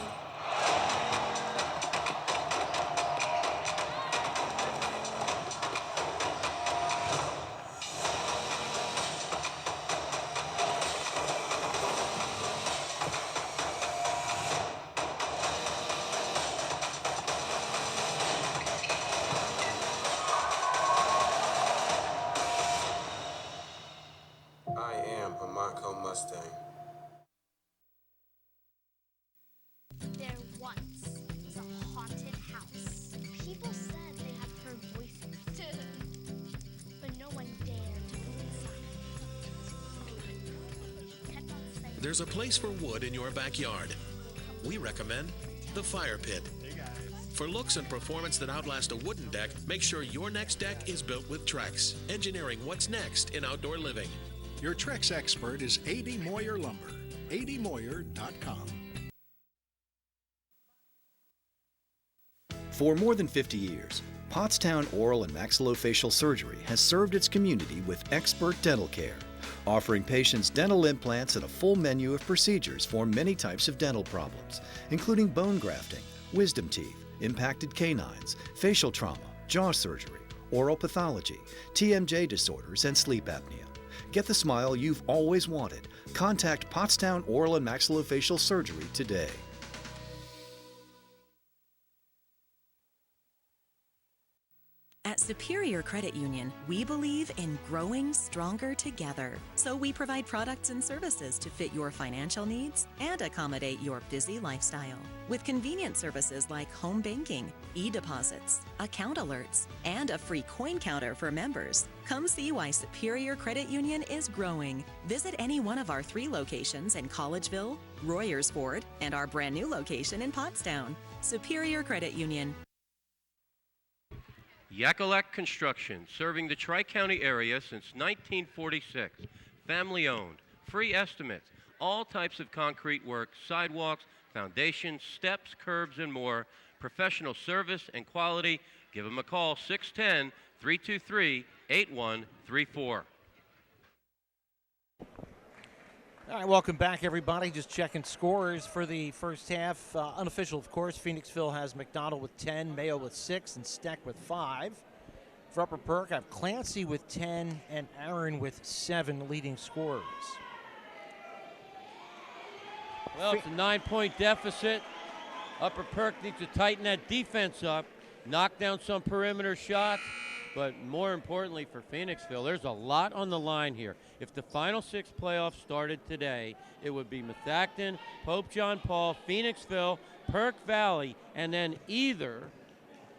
I am a Montco Mustang. There once was a haunted house. People said they had heard voices, but no one dared to go inside. Kept on saying, There's a place for wood in your backyard. We recommend the Fire Pit. For looks and performance that outlast a wooden deck, make sure your next deck is built with Trex, engineering what's next in outdoor living. Your Trex expert is A.D. Moyer Lumber. admoyer.com. For more than 50 years, Pottstown Oral and Maxillofacial Surgery has served its community with expert dental care, offering patients dental implants and a full menu of procedures for many types of dental problems, including bone grafting, wisdom teeth, impacted canines, facial trauma, jaw surgery, oral pathology, TMJ disorders, and sleep apnea. Get the smile you've always wanted. Contact Pottstown Oral and Maxillofacial Surgery today. At Superior Credit Union, we believe in growing stronger together. So we provide products and services to fit your financial needs and accommodate your busy lifestyle. With convenient services like home banking, e-deposits, account alerts, and a free coin counter for members. Come see why Superior Credit Union is growing. Visit any one of our 3 locations in Collegeville, Royersford, and our brand new location in Pottstown. Superior Credit Union. Yakalak Construction, serving the Tri-County area since 1946. Family owned, free estimates, all types of concrete work, sidewalks, foundations, steps, curbs, and more. Professional service and quality. Give them a call, 610-323-8134. All right, welcome back, everybody. Just checking scores for the first half. Unofficial, of course. Phoenixville has McDonald with 10, Mayo with 6, and Steck with 5. For Upper Perk, I have Clancy with 10 and Aaron with 7 leading scorers. Well, it's a 9-point deficit. Upper Perk needs to tighten that defense up, knock down some perimeter shots. but more importantly for Phoenixville, there's a lot on the line here. If the Final Six playoffs started today, it would be Methacton, Pope John Paul, Phoenixville, Perk Valley, and then either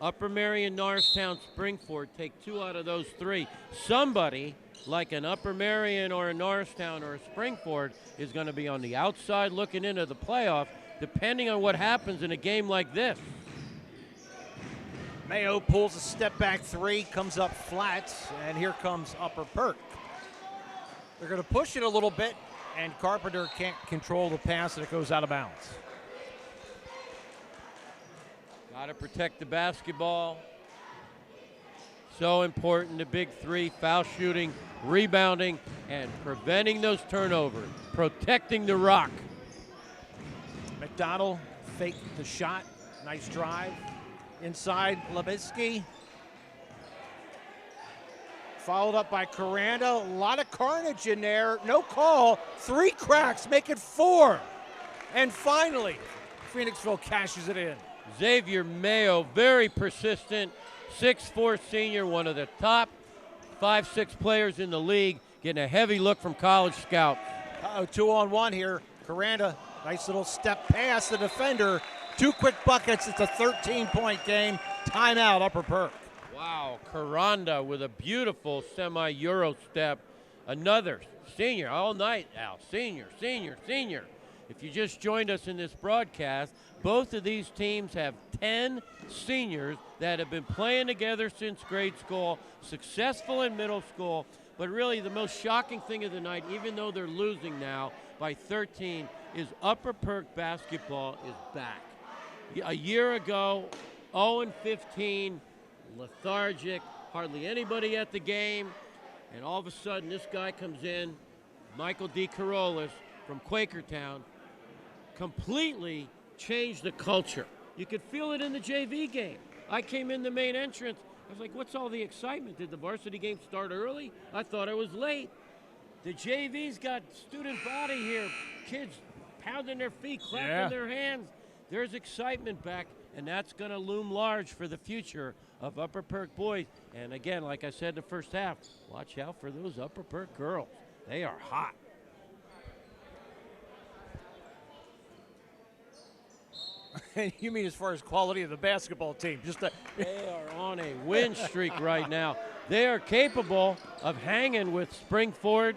Upper Marion, Norristown, Springford take 2 out of those 3. Somebody like an Upper Marion or a Norristown or a Springford is going to be on the outside looking into the playoff, depending on what happens in a game like this. Mayo pulls a step back 3, comes up flat, and here comes Upper Perk. They're going to push it a little bit, and Carpenter can't control the pass, and it goes out of bounds. Got to protect the basketball. So important, the big 3, foul shooting, rebounding, and preventing those turnovers, protecting the rock. McDonald faked the shot, nice drive. Inside, Lebitsky. Followed up by Coranda. A lot of carnage in there. No call. 3 cracks, make it 4. And finally, Phoenixville cashes it in. Xavier Mayo, very persistent, 6'4" senior, one of the top 5-6 players in the league, getting a heavy look from college scout. 2-on-1 here. Coranda, nice little step past the defender. 2 quick buckets. It's a 13-point game. Timeout, Upper Perk. Wow, Coranda with a beautiful semi-Euro step. Another senior all night, Al. Senior. If you just joined us in this broadcast, both of these teams have 10 seniors that have been playing together since grade school, successful in middle school, but really the most shocking thing of the night, even though they're losing now by 13, is Upper Perk basketball is back. A year ago, 0-15, lethargic, hardly anybody at the game, and all of a sudden this guy comes in, Michael D. Carolis from Quakertown, completely changed the culture. You could feel it in the JV game. I came in the main entrance. I was like, what's all the excitement? Did the varsity game start early? I thought I was late. The JV's got student body here. Kids pounding their feet, clapping their hands. There's excitement back, and that's going to loom large for the future of Upper Perk boys. And again, like I said in the first half, watch out for those Upper Perk girls. They are hot. You mean as far as quality of the basketball team? They are on a win streak right now. They are capable of hanging with Springford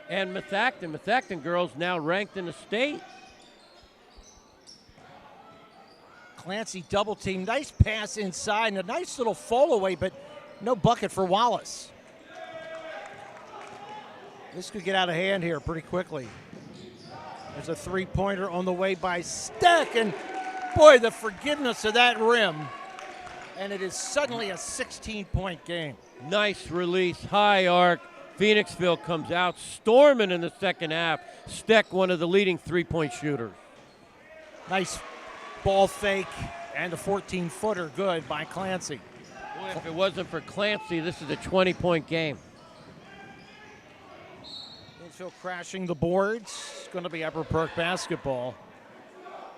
and Methacton. Methacton girls now ranked in the state. Clancy double team. Nice pass inside and a nice little fall away, but no bucket for Wallace. This could get out of hand here pretty quickly. There's a 3-pointer on the way by Steck, and boy, the forgiveness of that rim. And it is suddenly a 16-point game. Nice release, high arc. Phoenixville comes out storming in the second half. Steck, one of the leading 3-point shooters. Nice ball fake and a 14-footer good by Clancy. Boy, if it wasn't for Clancy, this is a 20-point game. Phoenixville crashing the boards. It's going to be Upper Perk basketball.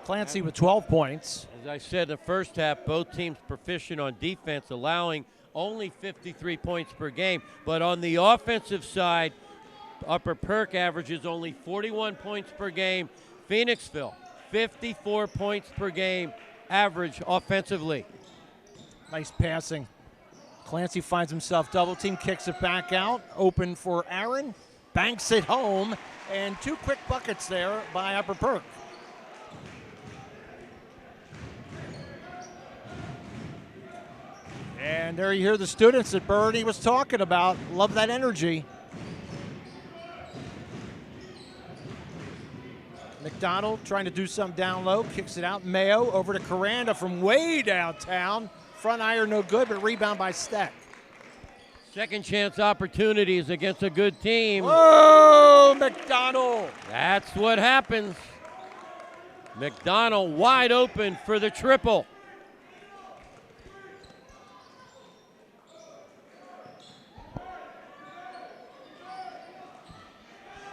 Clancy with 12 points. As I said in the first half, both teams proficient on defense, allowing only 53 points per game. But on the offensive side, Upper Perk averages only 41 points per game. Phoenixville, 54 points per game average offensively. Nice passing. Clancy finds himself double team, kicks it back out, open for Aaron, banks it home, and 2 quick buckets there by Upper Perk. And there you hear the students that Bernie was talking about. Love that energy. McDonald trying to do something down low, kicks it out. Mayo over to Coranda from way downtown. Front iron no good, but rebound by Steck. Second chance opportunities against a good team. Oh, McDonald. That's what happens. McDonald wide open for the triple.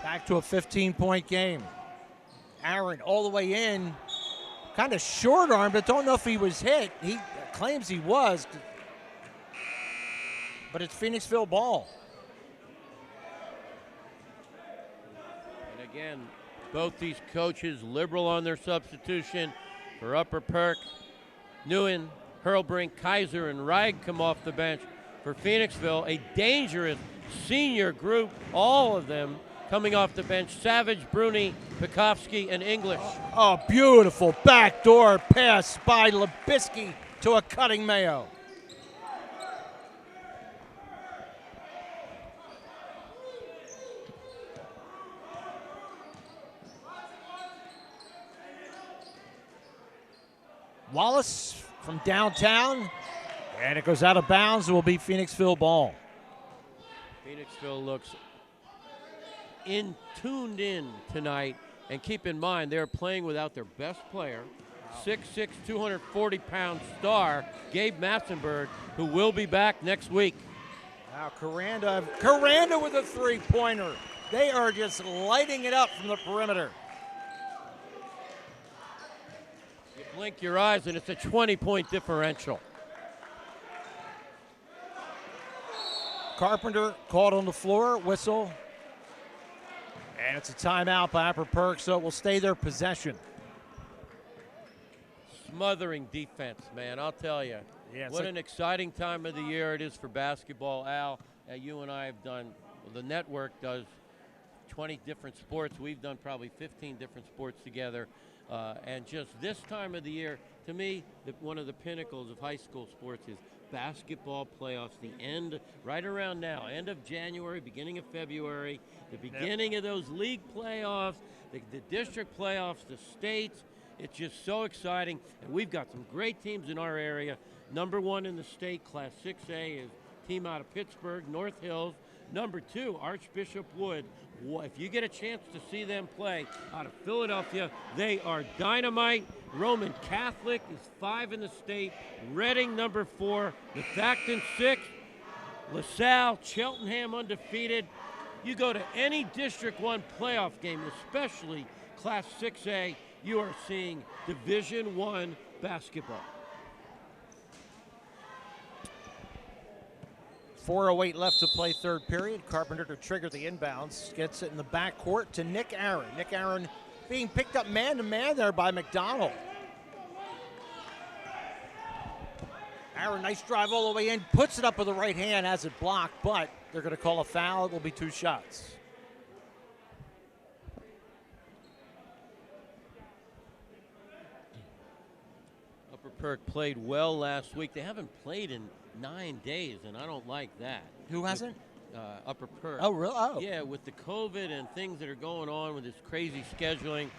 Back to a 15-point game. Aaron all the way in, kind of short arm, but don't know if he was hit. He claims he was. but it's Phoenixville ball. And again, both these coaches liberal on their substitution. For Upper Perk, Newen, Hurlbrink, Kaiser, and Reig come off the bench. For Phoenixville, a dangerous senior group, all of them coming off the bench. Savage, Bruni, Pekovsky, and English. Oh, beautiful backdoor pass by Labisky to a cutting Mayo. Wallace from downtown, and it goes out of bounds. It will be Phoenixville ball. Phoenixville looks tuned in tonight, and keep in mind they're playing without their best player, 6'6", 240-pound star, Gabe Massenberg, who will be back next week. Now Caranda with a three-pointer. They are just lighting it up from the perimeter. You blink your eyes and it's a 20-point differential. Carpenter caught on the floor, whistle. And it's a timeout by Upper Perk, so it will stay their possession. Smothering defense, man, I'll tell you. Yeah, what an exciting time of the year it is for basketball. Al, you and I have done, the network does 20 different sports. We've done probably 15 different sports together. And just this time of the year, to me, one of the pinnacles of high school sports is basketball playoffs, the end, right around now, end of January, beginning of February, the beginning of those league playoffs, the district playoffs, the states. It's just so exciting. And we've got some great teams in our area. Number one in the state, Class 6A, is a team out of Pittsburgh, North Hills. Number two, Archbishop Wood. If you get a chance to see them play out of Philadelphia, they are dynamite. Roman Catholic is 5 in the state. Reading, number 4. Methacton 6. LaSalle, Cheltenham undefeated. You go to any District 1 playoff game, especially Class 6A, you are seeing Division 1 basketball. 4:08 left to play third period. Carpenter to trigger the inbounds. Gets it in the backcourt to Nick Aaron. Nick Aaron being picked up man-to-man there by McDonald. Aaron, nice drive all the way in. Puts it up with the right hand, has it blocked, but they're going to call a foul. It will be 2 shots. Upper Perk played well last week. They haven't played in 9 days, and I don't like that. Who hasn't? Upper Perk. Oh, really? Oh. Yeah, with the COVID and things that are going on with this crazy scheduling.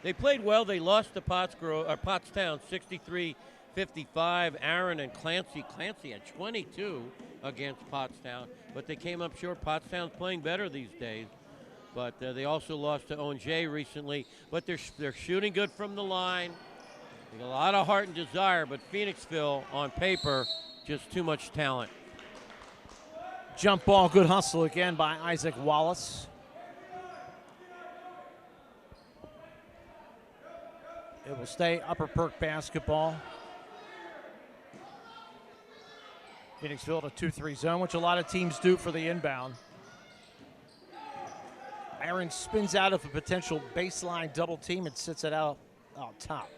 They played well. They lost to Pottstown 63-55. Aaron and Clancy. Clancy had 22 against Pottstown, but they came up short. Pottstown's playing better these days. But they also lost to ONJ recently. But they're shooting good from the line. They got a lot of heart and desire, but Phoenixville, on paper, just too much talent. Jump ball, good hustle again by Isaac Wallace. It will stay Upper Perk basketball. Phoenixville to 2-3 zone, which a lot of teams do for the inbound. Aaron spins out of a potential baseline double team and sits it out top.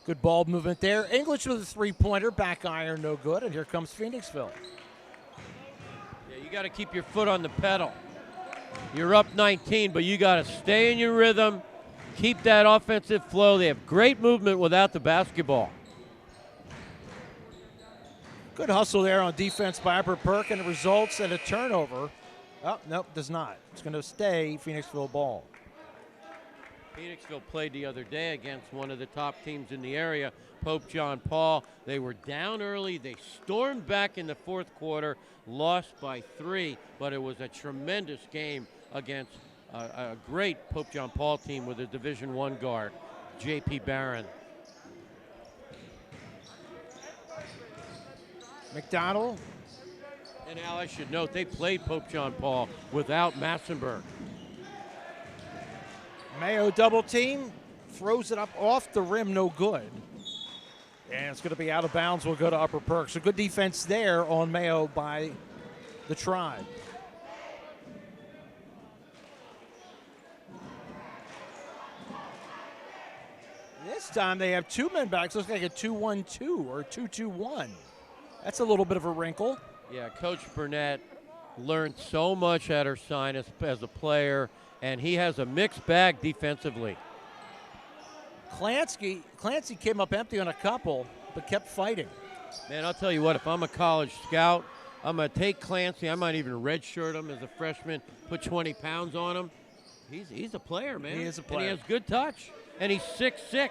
Good ball movement there. English with a three-pointer, back iron, no good, and here comes Phoenixville. Yeah, you got to keep your foot on the pedal. You're up 19, but you got to stay in your rhythm, keep that offensive flow. They have great movement without the basketball. Good hustle there on defense by Upper Perk, and it results in a turnover. Oh, nope, does not. It's going to stay Phoenixville ball. Phoenixville played the other day against one of the top teams in the area, Pope John Paul. They were down early. They stormed back in the fourth quarter, lost by 3, but it was a tremendous game against a great Pope John Paul team with a Division I guard, J.P. Barron. McDonald. And Al, I should note, they played Pope John Paul without Massenberg. Mayo double team, throws it up off the rim, no good. And it's going to be out of bounds. We'll go to Upper Perk. So good defense there on Mayo by the Tribe. This time they have two men back. So looks like a 2-1-2 or 2-2-1. That's a little bit of a wrinkle. Yeah, Coach Burnett learned so much at her sign as a player, and he has a mixed bag defensively. Clancy came up empty on a couple, but kept fighting. Man, I'll tell you what, if I'm a college scout, I'm going to take Clancy. I might even redshirt him as a freshman, put 20 pounds on him. He's a player, man. He is a player. And he has good touch, and he's 6'6".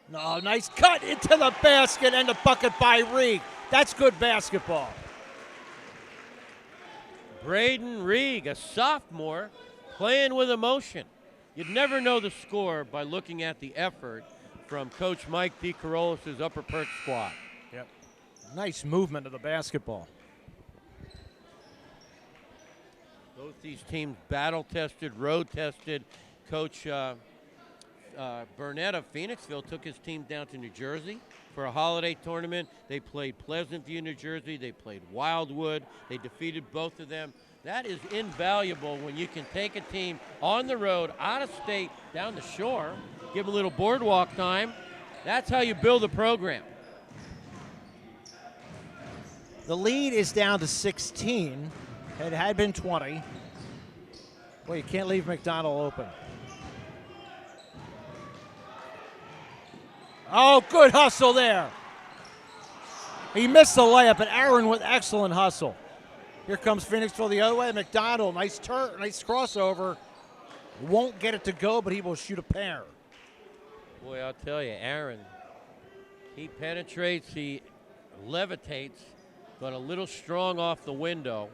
No, nice cut into the basket and the bucket by Reed. That's good basketball. Braden Reed, a sophomore, playing with emotion. You'd never know the score by looking at the effort from Coach Mike DeCarolis' Upper Perk squad. Yep. Nice movement of the basketball. Both these teams battle-tested, road-tested. Coach Burnett of Phoenixville took his team down to New Jersey for a holiday tournament. They played Pleasant View, New Jersey. They played Wildwood. They defeated both of them. That is invaluable when you can take a team on the road, out of state, down the shore, give them a little boardwalk time. That's how you build a program. The lead is down to 16. It had been 20. Well, you can't leave McDonald open. Oh, good hustle there. He missed the layup, but Aaron with excellent hustle. Here comes Phoenixville the other way. McDonald, nice turn, nice crossover. Won't get it to go, but he will shoot a pair. Boy, I'll tell you, Aaron, he penetrates, he levitates, but a little strong off the window,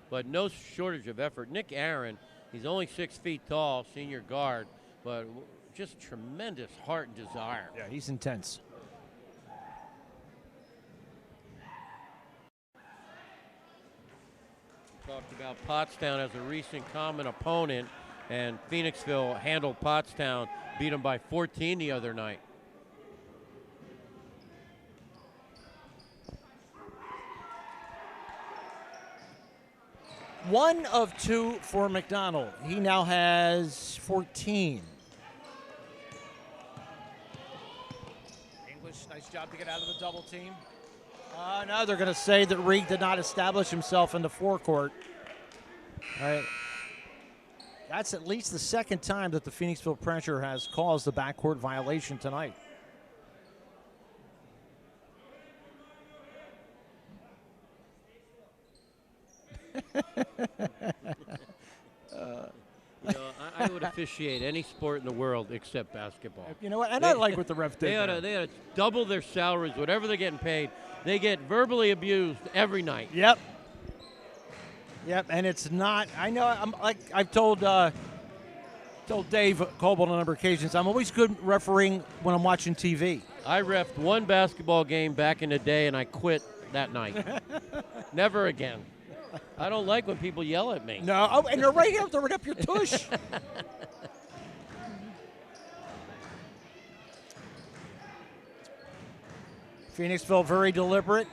but no shortage of effort. Nick Aaron, he's only 6 feet tall, senior guard, but just tremendous heart and desire. Yeah, he's intense. Talked about Pottstown as a recent common opponent, and Phoenixville handled Pottstown, beat them by 14 the other night. One of two for McDonald. He now has 14. English, nice job to get out of the double team. No, they're going to say that Reed did not establish himself in the forecourt. All right. That's at least the second time that the Phoenixville pressure has caused the backcourt violation tonight. I would officiate any sport in the world except basketball. You know what? And I like what the ref did. They ought to double their salaries, whatever they're getting paid. They get verbally abused every night. Yep. Yep, and it's not. I know. I've told Dave Coble on a number of occasions. I'm always good refereeing when I'm watching TV. I reffed one basketball game back in the day, and I quit that night. Never again. I don't like when people yell at me. No, and they're right here. They're right up your tush. Phoenixville very deliberate.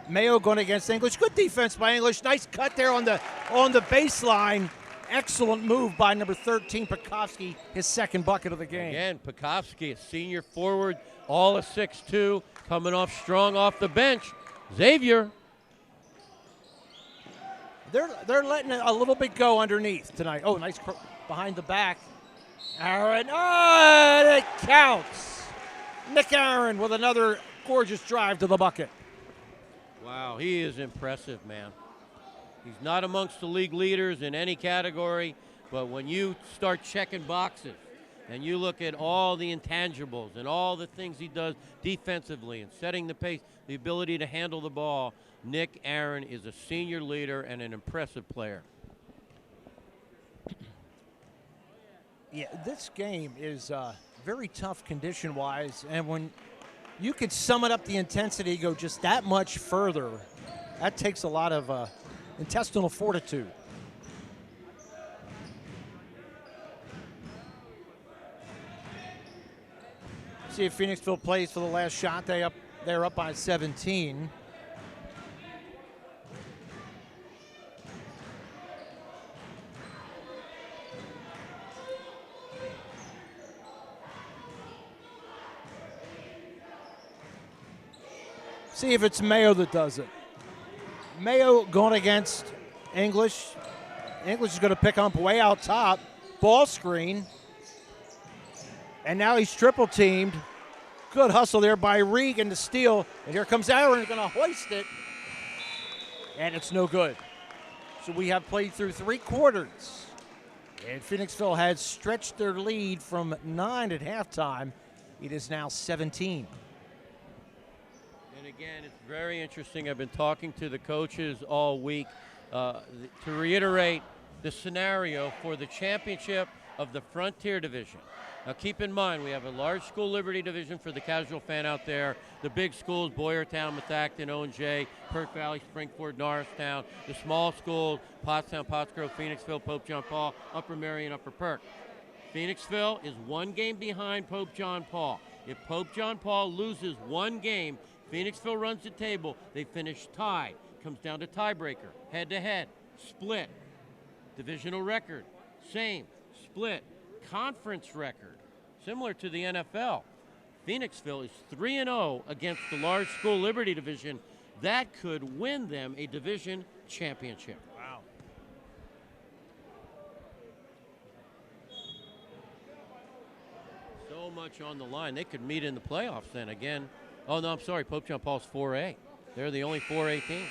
Mayo going against English. Good defense by English. Nice cut there on the baseline. Excellent move by number 13, Pekovsky, his second bucket of the game. Again, Pekovsky, a senior forward, all a 6'2", coming off strong off the bench. Xavier. They're letting a little bit go underneath tonight. Oh, nice behind the back. Aaron, and it counts. Nick Aaron with another gorgeous drive to the bucket. Wow, he is impressive, man. He's not amongst the league leaders in any category, but when you start checking boxes and you look at all the intangibles and all the things he does defensively and setting the pace, the ability to handle the ball, Nick Aaron is a senior leader and an impressive player. Yeah, this game is very tough condition-wise, and when you could sum it up the intensity, go just that much further, that takes a lot of intestinal fortitude. See if Phoenixville plays for the last shot. They're up by 17. See if it's Mayo that does it. Mayo going against English. English is going to pick up way out top. Ball screen. And now he's triple teamed. Good hustle there by Regan to steal. And here comes Aaron, going to hoist it. And it's no good. So we have played through 3 quarters. And Phoenixville had stretched their lead from 9 at halftime. It is now 17. And again, it's very interesting. I've been talking to the coaches all week to reiterate the scenario for the championship of the Frontier Division. Now keep in mind, we have a large school Liberty Division for the casual fan out there. The big schools, Boyertown, Methacton, O&J, Perk Valley, Springford, Norristown. The small schools, Pottstown, Pottsgrove, Phoenixville, Pope John Paul, Upper Marion, Upper Perk. Phoenixville is 1 game behind Pope John Paul. If Pope John Paul loses 1 game, Phoenixville runs the table. They finish tied. Comes down to tiebreaker, head-to-head, split. Divisional record, same, split. Conference record, similar to the NFL. Phoenixville is 3-0 against the large school Liberty Division. That could win them a division championship. Wow. So much on the line. They could meet in the playoffs then again. Oh, no, I'm sorry. Pope John Paul's 4A. They're the only 4A team.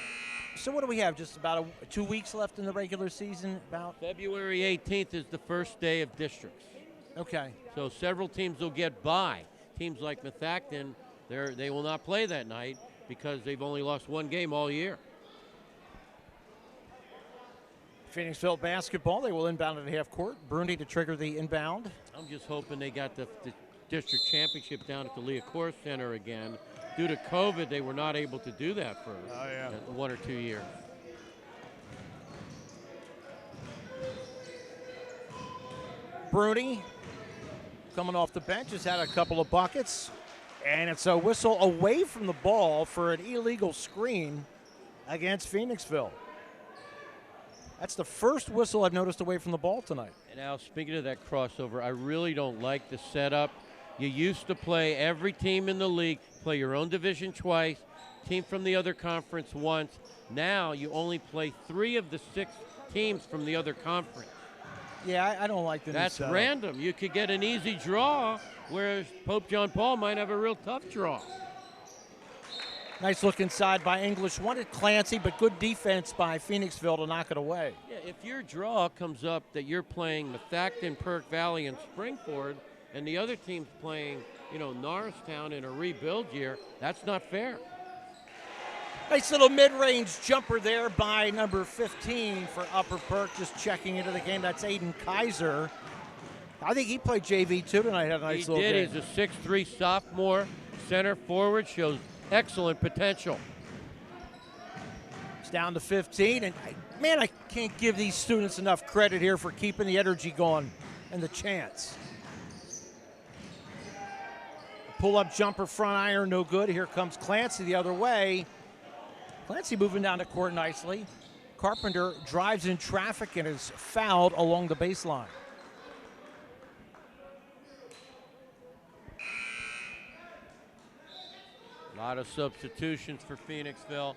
So what do we have? Just about 2 weeks left in the regular season? About February 18th is the first day of districts. Okay. So several teams will get by. Teams like Methacton, they will not play that night because they've only lost 1 game all year. Phoenixville basketball, they will inbound at half court. Bruni to trigger the inbound. I'm just hoping they got the district championship down at the Leah Core Center again. Due to COVID, they were not able to do that for 1 or 2 years. Bruni coming off the bench has had a couple of buckets. And it's a whistle away from the ball for an illegal screen against Phoenixville. That's the first whistle I've noticed away from the ball tonight. And now, speaking of that crossover, I really don't like the setup. You used to play every team in the league, play your own division twice, team from the other conference once. Now you only play 3 of the 6 teams from the other conference. Yeah, I don't like the new That's setup. random. You could get an easy draw, whereas Pope John Paul might have a real tough draw. Nice look inside by English. Wanted Clancy, but good defense by Phoenixville to knock it away. Yeah, if your draw comes up that you're playing Methacton, Perk Valley, and Springford, and the other team's playing, Norristown in a rebuild year, that's not fair. Nice little mid-range jumper there by number 15 for Upper Perk, just checking into the game. That's Aiden Kaiser. I think he played JV too tonight. Had a nice little game. He did. He's a 6'3" sophomore, center forward, shows excellent potential. It's down to 15, and man, I can't give these students enough credit here for keeping the energy going and the chance. Pull-up jumper, front iron, no good. Here comes Clancy the other way. Clancy moving down the court nicely. Carpenter drives in traffic and is fouled along the baseline. A lot of substitutions for Phoenixville,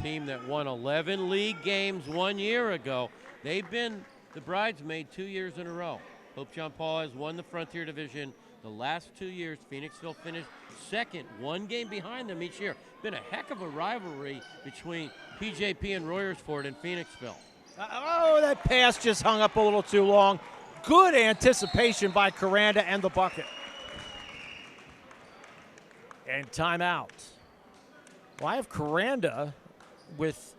team that won 11 league games 1 year ago. They've been the bridesmaid 2 years in a row. Pope John Paul has won the Frontier Division the last 2 years. Phoenixville finished second, 1 game behind them each year. Been a heck of a rivalry between PJP and Royersford and Phoenixville. Oh, that pass just hung up a little too long. Good anticipation by Coranda and the bucket. And timeout. Well, I have Coranda with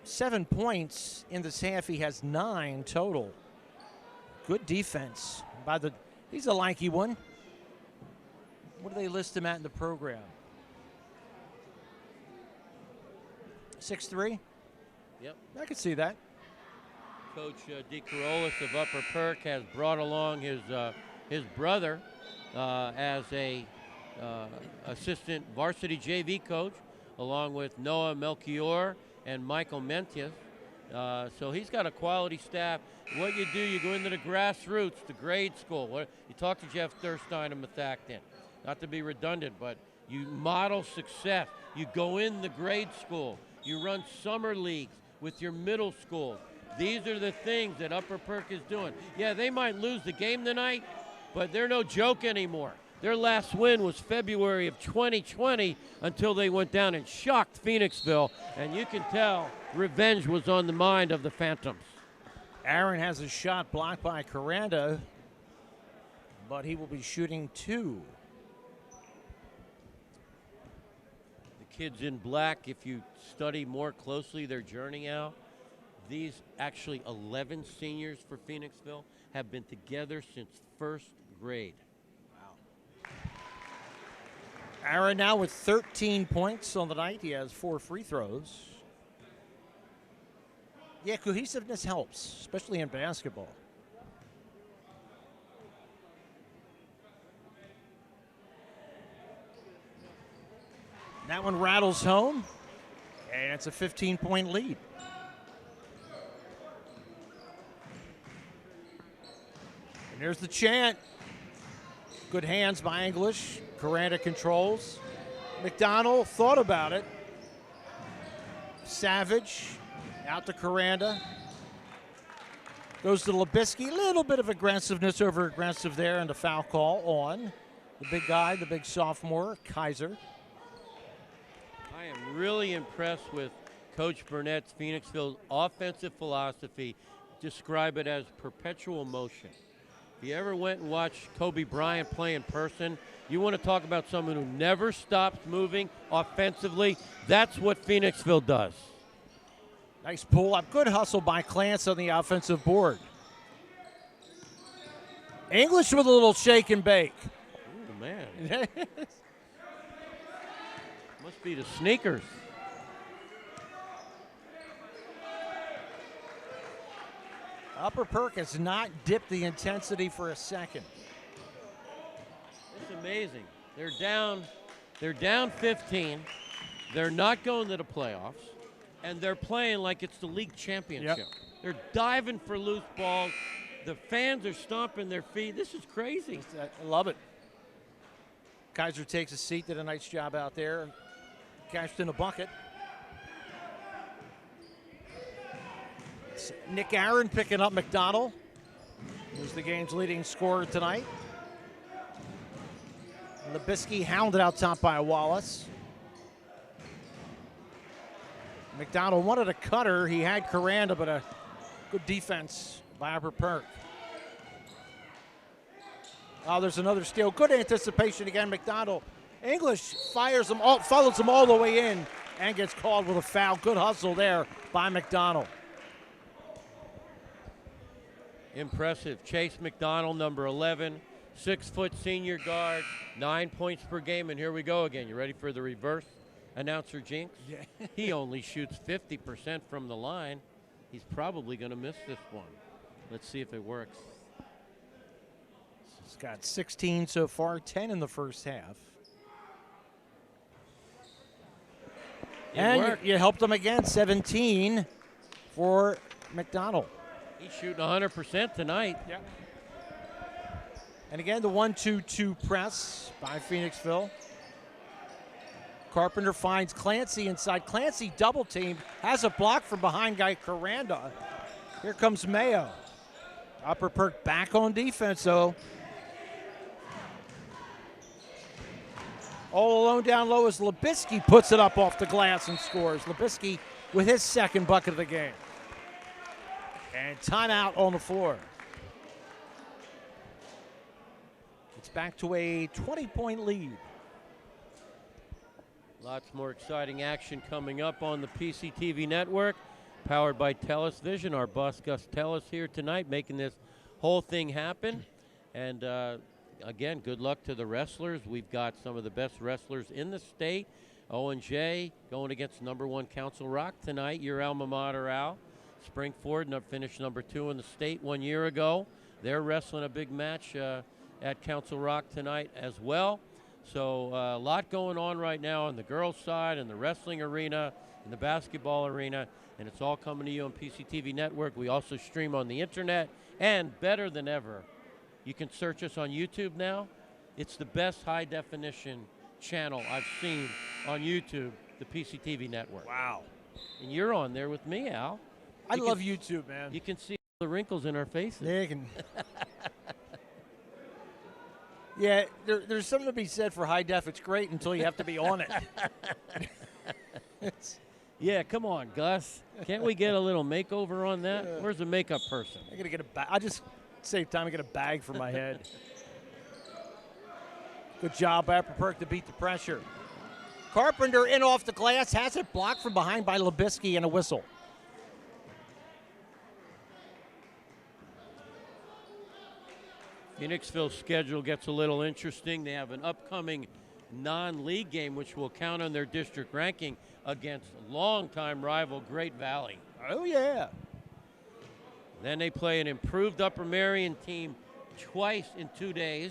7 points in this half. He has 9 total. Good defense by he's a lanky one. What do they list him at in the program? 6'3"? Yep. I could see that. Coach DeCarolis of Upper Perk has brought along his brother as a assistant varsity JV coach, along with Noah Melchior and Michael Mentius. So he's got a quality staff. What you do, you go into the grassroots, the grade school. You talk to Jeff Thurstein and Methacton. Not to be redundant, but you model success. You go in the grade school. You run summer leagues with your middle school. These are the things that Upper Perk is doing. Yeah, they might lose the game tonight, but they're no joke anymore. Their last win was February of 2020 until they went down and shocked Phoenixville, and you can tell revenge was on the mind of the Phantoms. Aaron has a shot blocked by Coranda, but he will be shooting 2. The kids in black, if you study more closely their journey out, these actually 11 seniors for Phoenixville have been together since first grade. Aaron now with 13 points on the night. He has 4 free throws. Yeah, cohesiveness helps, especially in basketball. That one rattles home, and it's a 15-point lead. And there's the chant. Good hands by English. Coranda controls. McDonald thought about it. Savage out to Coranda. Goes to Labisky. A little bit of aggressiveness over aggressive there, and a foul call on the big guy, the big sophomore, Kaiser. I am really impressed with Coach Burnett's Phoenixville offensive philosophy. Describe it as perpetual motion. If you ever went and watched Kobe Bryant play in person, you want to talk about someone who never stops moving offensively. That's what Phoenixville does. Nice pull up. Good hustle by Clance on the offensive board. English with a little shake and bake. Ooh, man. Must be the sneakers. Upper Perk has not dipped the intensity for a second. It's amazing. They're down 15. They're not going to the playoffs, and they're playing like it's the league championship. Yep. They're diving for loose balls. The fans are stomping their feet. This is crazy. I love it. Kaiser takes a seat, did a nice job out there. Cashed in a bucket. It's Nick Aaron picking up McDonald, who's the game's leading scorer tonight. Labisky hounded out top by Wallace. McDonald wanted a cutter. He had Coranda, but a good defense by Upper Perk. Oh, there's another steal. Good anticipation again, McDonald. English fires him all, follows him all the way in, and gets called with a foul. Good hustle there by McDonald. Impressive. Chase McDonald, number 11, 6-foot senior guard, 9 points per game, and here we go again. You ready for the reverse announcer jinx? Yeah. He only shoots 50% from the line. He's probably going to miss this one. Let's see if it works. He's got 16 so far, 10 in the first half. And you helped him again, 17 for McDonald. He's shooting 100% tonight. Yep. And again, the 1-2-2 press by Phoenixville. Carpenter finds Clancy inside. Clancy double teamed, has a block from behind guy Coranda. Here comes Mayo. Upper Perk back on defense, though. All alone down low as Labisky puts it up off the glass and scores. Labisky with his second bucket of the game. And timeout on the floor. It's back to a 20-point lead. Lots more exciting action coming up on the PCTV network, powered by TELUS Vision. Our boss, Gus Tellis, here tonight, making this whole thing happen. And again, good luck to the wrestlers. We've got some of the best wrestlers in the state. O&J going against #1 Council Rock tonight. Your alma mater, Al. Springford finished number 2 in the state 1 year ago. They're wrestling a big match at Council Rock tonight as well. So a lot going on right now on the girls' side, in the wrestling arena, in the basketball arena, and it's all coming to you on PCTV Network. We also stream on the internet, and better than ever, you can search us on YouTube now. It's the best high-definition channel I've seen on YouTube, the PCTV Network. Wow. And you're on there with me, Al. I love YouTube, man. You can see the wrinkles in our faces. Yeah, you can. Yeah, there's something to be said for high def. It's great until you have to be on it. Yeah, come on, Gus. Can't we get a little makeover on that? Where's the makeup person? I gotta get a bag. I just save time and get a bag for my head. Good job by Perk to beat the pressure. Carpenter in off the glass, has it blocked from behind by Labisky and a whistle. Phoenixville's schedule gets a little interesting. They have an upcoming non-league game, which will count on their district ranking against longtime rival Great Valley. Oh, yeah. Then they play an improved Upper Marion team twice in 2 days,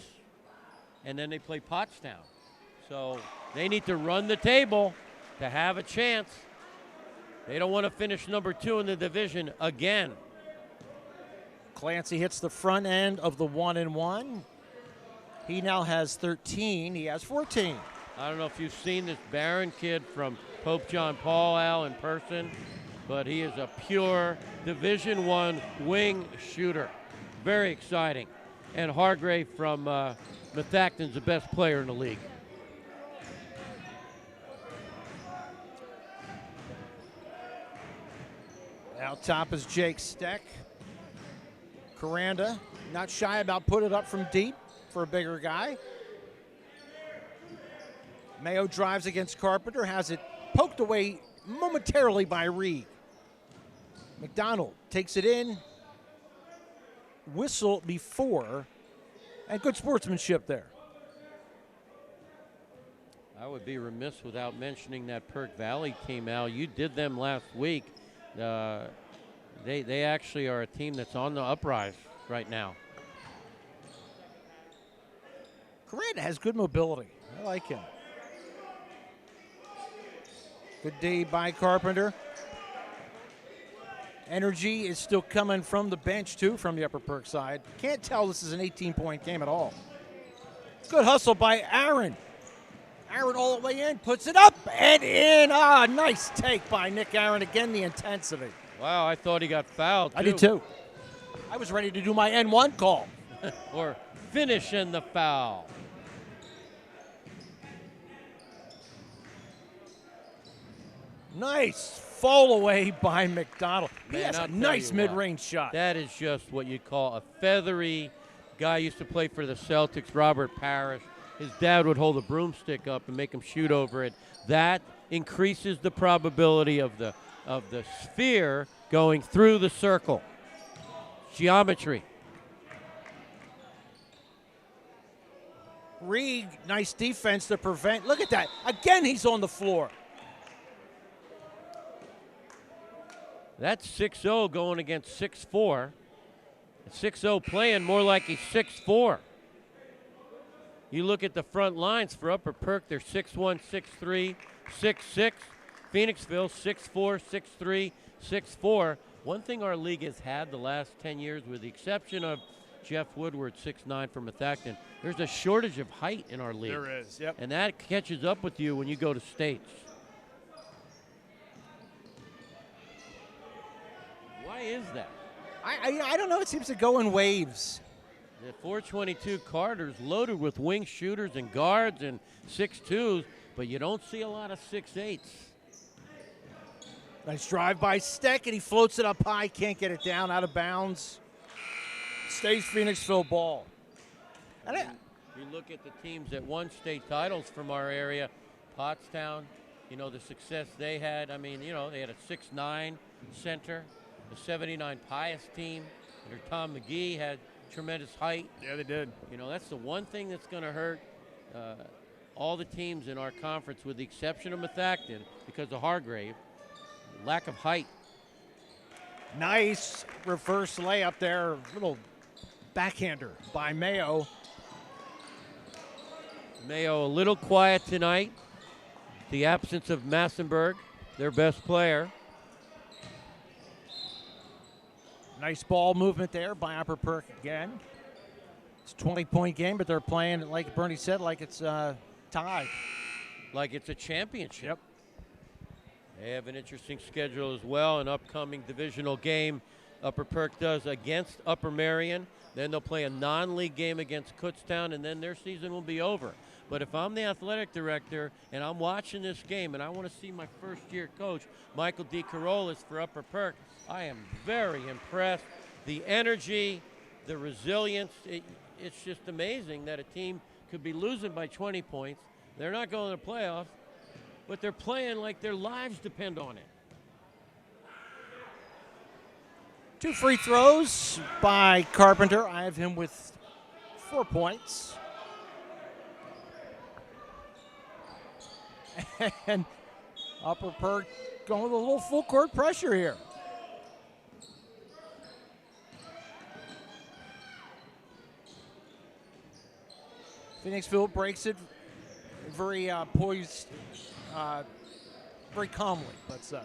and then they play Pottstown. So they need to run the table to have a chance. They don't want to finish number 2 in the division again. Clancy hits the front end of the 1-1. He now has 13. He has 14. I don't know if you've seen this Barron kid from Pope John Paul, Al, in person, but he is a pure Division I wing shooter. Very exciting. And Hargrave from Methacton's the best player in the league. Out top is Jake Steck. Coranda, not shy about putting it up from deep for a bigger guy. Mayo drives against Carpenter, has it poked away momentarily by Reed. McDonald takes it in. Whistle before, and good sportsmanship there. I would be remiss without mentioning that Perk Valley team, Al. You did them last week. They actually are a team that's on the uprise right now. Coranda has good mobility. I like him. Good D by Carpenter. Energy is still coming from the bench, too, from the Upper Perk side. Can't tell this is an 18-point game at all. Good hustle by Aaron. Aaron all the way in, puts it up and in. Nice take by Nick Aaron. Again, the intensity. Wow, I thought he got fouled, too. I did, too. I was ready to do my N1 call. Or finish in the foul. Nice fall away by McDonald. He Man, has I'll a tell nice you what, mid-range shot. That is just what you call a feathery guy. Used to play for the Celtics, Robert Parrish. His dad would hold a broomstick up and make him shoot over it. That increases the probability of the sphere going through the circle. Geometry. Reed, nice defense to prevent. Look at that. Again, he's on the floor. That's 6-0 going against 6'4". 6-0 playing more like he's 6'4". You look at the front lines for Upper Perk, they're 6'1", 6'3", 6'6". Phoenixville, 6'4", 6'3", 6'4". One thing our league has had the last 10 years, with the exception of Jeff Woodward, 6'9" from Methacton, there's a shortage of height in our league. There is, yep. And that catches up with you when you go to states. Why is that? I don't know. It seems to go in waves. The 422 Carter's loaded with wing shooters and guards and 6'2", but you don't see a lot of 6'8". Nice drive by Steck, and he floats it up high. Can't get it down, out of bounds. Stays Phoenixville ball. And you look at the teams that won state titles from our area, Pottstown, the success they had. I mean, they had a 6'9" center, the 79 Pius team, under Tom McGee had tremendous height. Yeah, they did. That's the one thing that's going to hurt all the teams in our conference, with the exception of Methacton, because of Hargrave, lack of height. Nice reverse layup there. Little backhander by Mayo. Mayo a little quiet tonight. The absence of Massenberg, their best player. Nice ball movement there by Upper Perk again. It's a 20-point game, but they're playing, like Bernie said, like it's tied. Like it's a championship. Yep. They have an interesting schedule as well, an upcoming divisional game Upper Perk does against Upper Marion. Then they'll play a non-league game against Kutztown, and then their season will be over. But if I'm the athletic director and I'm watching this game and I want to see my first-year coach, Michael DeCarolis for Upper Perk, I am very impressed. The energy, the resilience, it's just amazing that a team could be losing by 20 points. They're not going to the playoffs, but they're playing like their lives depend on it. 2 free throws by Carpenter. I have him with 4 points. And Upper Perk going with a little full court pressure here. Phoenixville breaks it very poised, very calmly, let's say.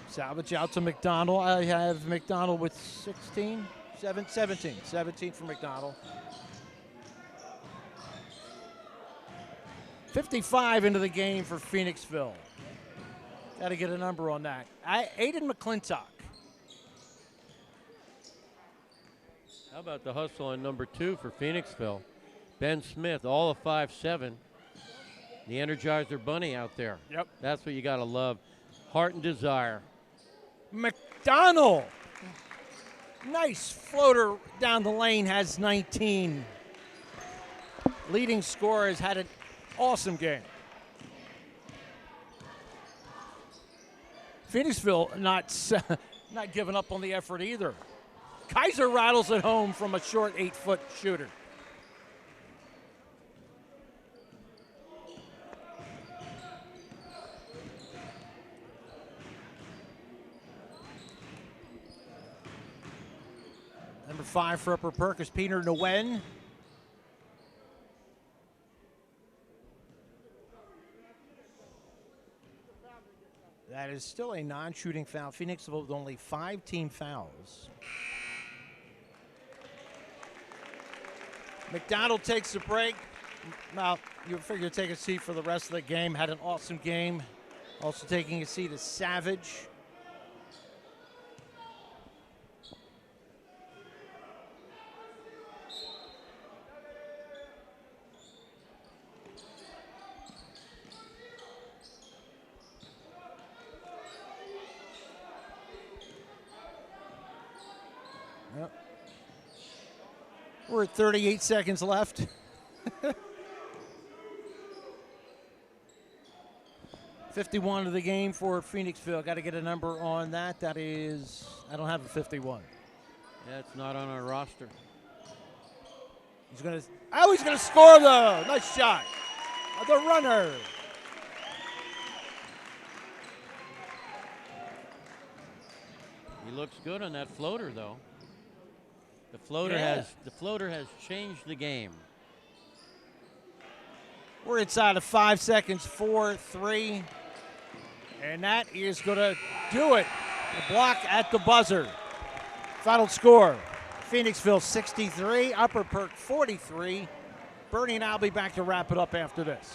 Salvage out to McDonald. I have McDonald with 17 for McDonald. 55 into the game for Phoenixville. Got to get a number on that. Aiden McClintock. How about the hustle on number 2 for Phoenixville? Ben Smith, all of 5'7". The Energizer Bunny out there. Yep. That's what you got to love. Heart and desire. McDonald. Nice floater down the lane, has 19. Leading scorer has had an awesome game. Phoenixville not giving up on the effort either. Kaiser rattles it home from a short 8-foot shooter. Number 5 for Upper Perk is Peter Nguyen. That is still a non-shooting foul. Phoenixville with only 5 team fouls. McDonald takes a break. Well, you figure take a seat for the rest of the game. Had an awesome game. Also taking a seat is Savage. Yep. We're at 38 seconds left. $51 of the game for Phoenixville. Got to get a number on that. That is, I don't have a 51. Yeah, it's not on our roster. He's going to score though. Nice shot. The runner. He looks good on that floater though. The floater has changed the game. We're inside of 5 seconds, 4, 3. And that is going to do it. The block at the buzzer. Final score, Phoenixville 63, Upper Perk 43. Bernie and I'll be back to wrap it up after this.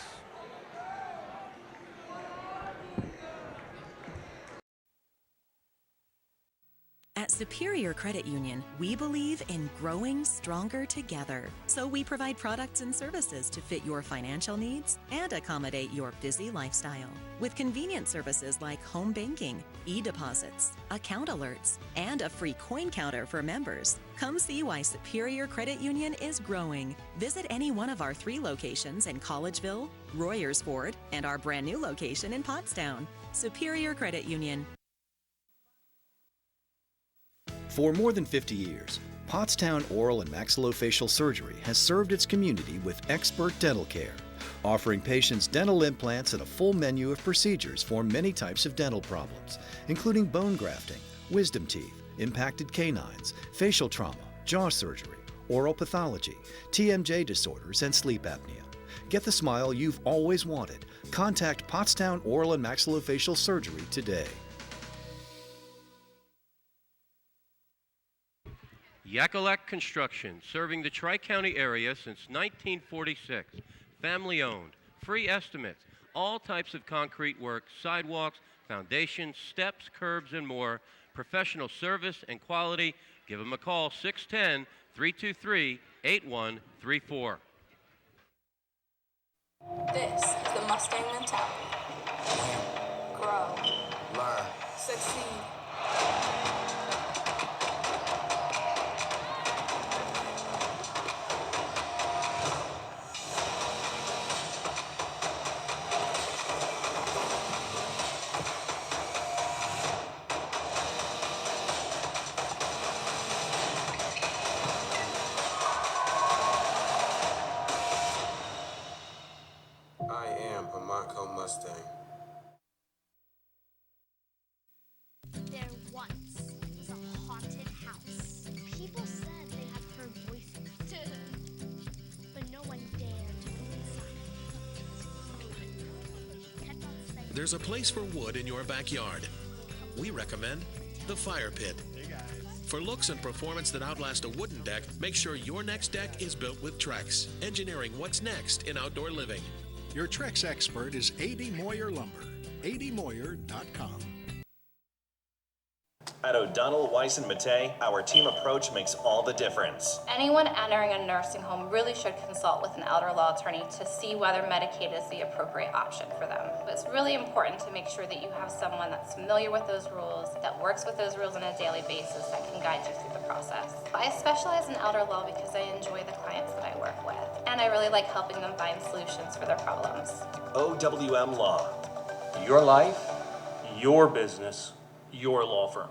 At Superior Credit Union, we believe in growing stronger together. So we provide products and services to fit your financial needs and accommodate your busy lifestyle. With convenient services like home banking, e-deposits, account alerts, and a free coin counter for members. Come see why Superior Credit Union is growing. Visit any one of our 3 locations in Collegeville, Royersford, and our brand new location in Pottstown. Superior Credit Union. For more than 50 years, Pottstown Oral and Maxillofacial Surgery has served its community with expert dental care, offering patients dental implants and a full menu of procedures for many types of dental problems, including bone grafting, wisdom teeth, impacted canines, facial trauma, jaw surgery, oral pathology, TMJ disorders, and sleep apnea. Get the smile you've always wanted. Contact Pottstown Oral and Maxillofacial Surgery today. Yakalak Construction, serving the Tri-County area since 1946. Family owned, free estimates, all types of concrete work, sidewalks, foundations, steps, curbs, and more. Professional service and quality. Give them a call, 610-323-8134. This is the Mustang mentality. Grow. Learn. Succeed. I am a Montco Mustang. There once was a haunted house. People said they had heard voices, but no one dared to go inside. There's a place for wood in your backyard. We recommend the Fire Pit. For looks and performance that outlast a wooden deck, make sure your next deck is built with Trex, engineering what's next in outdoor living. Your Trex expert is A.D. Moyer Lumber. admoyer.com. At O'Donnell, Weiss & Mattei, our team approach makes all the difference. Anyone entering a nursing home really should consult with an elder law attorney to see whether Medicaid is the appropriate option for them. It's really important to make sure that you have someone that's familiar with those rules, that works with those rules on a daily basis, that can guide you through the process. I specialize in elder law because I enjoy the clients that I work with, and I really like helping them find solutions for their problems. OWM Law. Your life, your business, your law firm.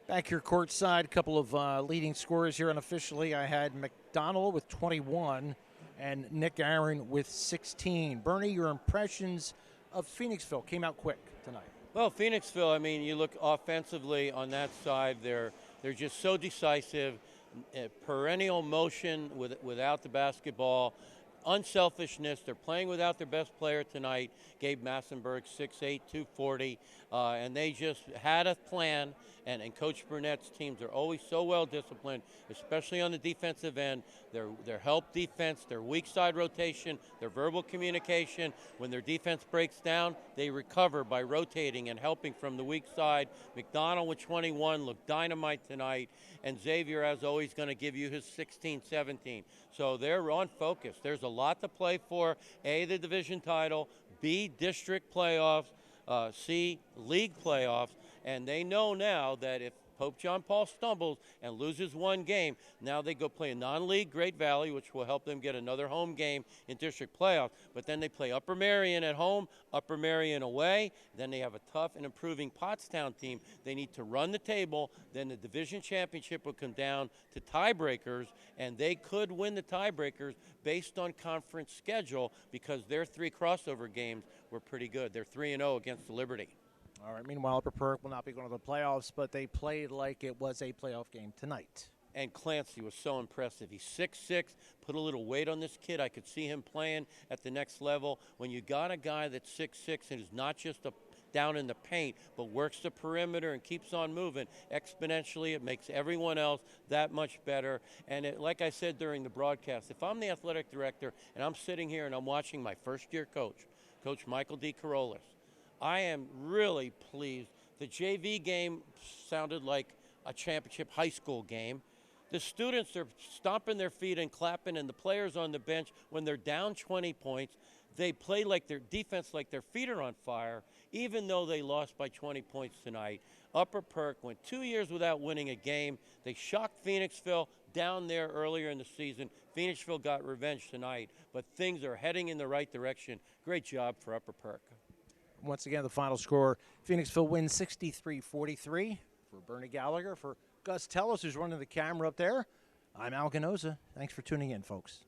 Back here courtside, a couple of leading scorers here unofficially. I had McDonald with 21 and Nick Aaron with 16. Bernie, your impressions of Phoenixville came out quick tonight. Well, Phoenixville, I mean, you look offensively on that side, they're just so decisive, perennial motion without the basketball, unselfishness. They're playing without their best player tonight, Gabe Massenberg, 6'8", 240, and they just had a plan. And Coach Burnett's teams are always so well disciplined, especially on the defensive end. Their help defense, their weak side rotation, their verbal communication. When their defense breaks down, they recover by rotating and helping from the weak side. McDonald with 21 looked dynamite tonight, and Xavier, as always, going to give you his 16-17. So they're on focus. There's a lot to play for. A, the division title, B, district playoffs, C, league playoffs. And they know now that if Pope John Paul stumbles and loses one game, now they go play a non-league Great Valley, which will help them get another home game in district playoffs. But then they play Upper Marion at home, Upper Marion away. Then they have a tough and improving Pottstown team. They need to run the table. Then the division championship will come down to tiebreakers, and they could win the tiebreakers based on conference schedule because their 3 crossover games were pretty good. They're 3-0 against the Liberty. All right, meanwhile, Upper Perk will not be going to the playoffs, but they played like it was a playoff game tonight. And Clancy was so impressive. He's 6'6", put a little weight on this kid. I could see him playing at the next level. When you got a guy that's 6'6" and is not just down in the paint, but works the perimeter and keeps on moving exponentially, it makes everyone else that much better. And like I said during the broadcast, if I'm the athletic director and I'm sitting here and I'm watching my first-year coach, Coach Michael D. Carolus, I am really pleased. The JV game sounded like a championship high school game. The students are stomping their feet and clapping, and the players on the bench, when they're down 20 points, they play like their defense, like their feet are on fire, even though they lost by 20 points tonight. Upper Perk went 2 years without winning a game. They shocked Phoenixville down there earlier in the season. Phoenixville got revenge tonight, but things are heading in the right direction. Great job for Upper Perk. Once again, the final score, Phoenixville wins 63-43. For Bernie Gallagher, for Gus Tellis, who's running the camera up there, I'm Al Ganoza. Thanks for tuning in, folks.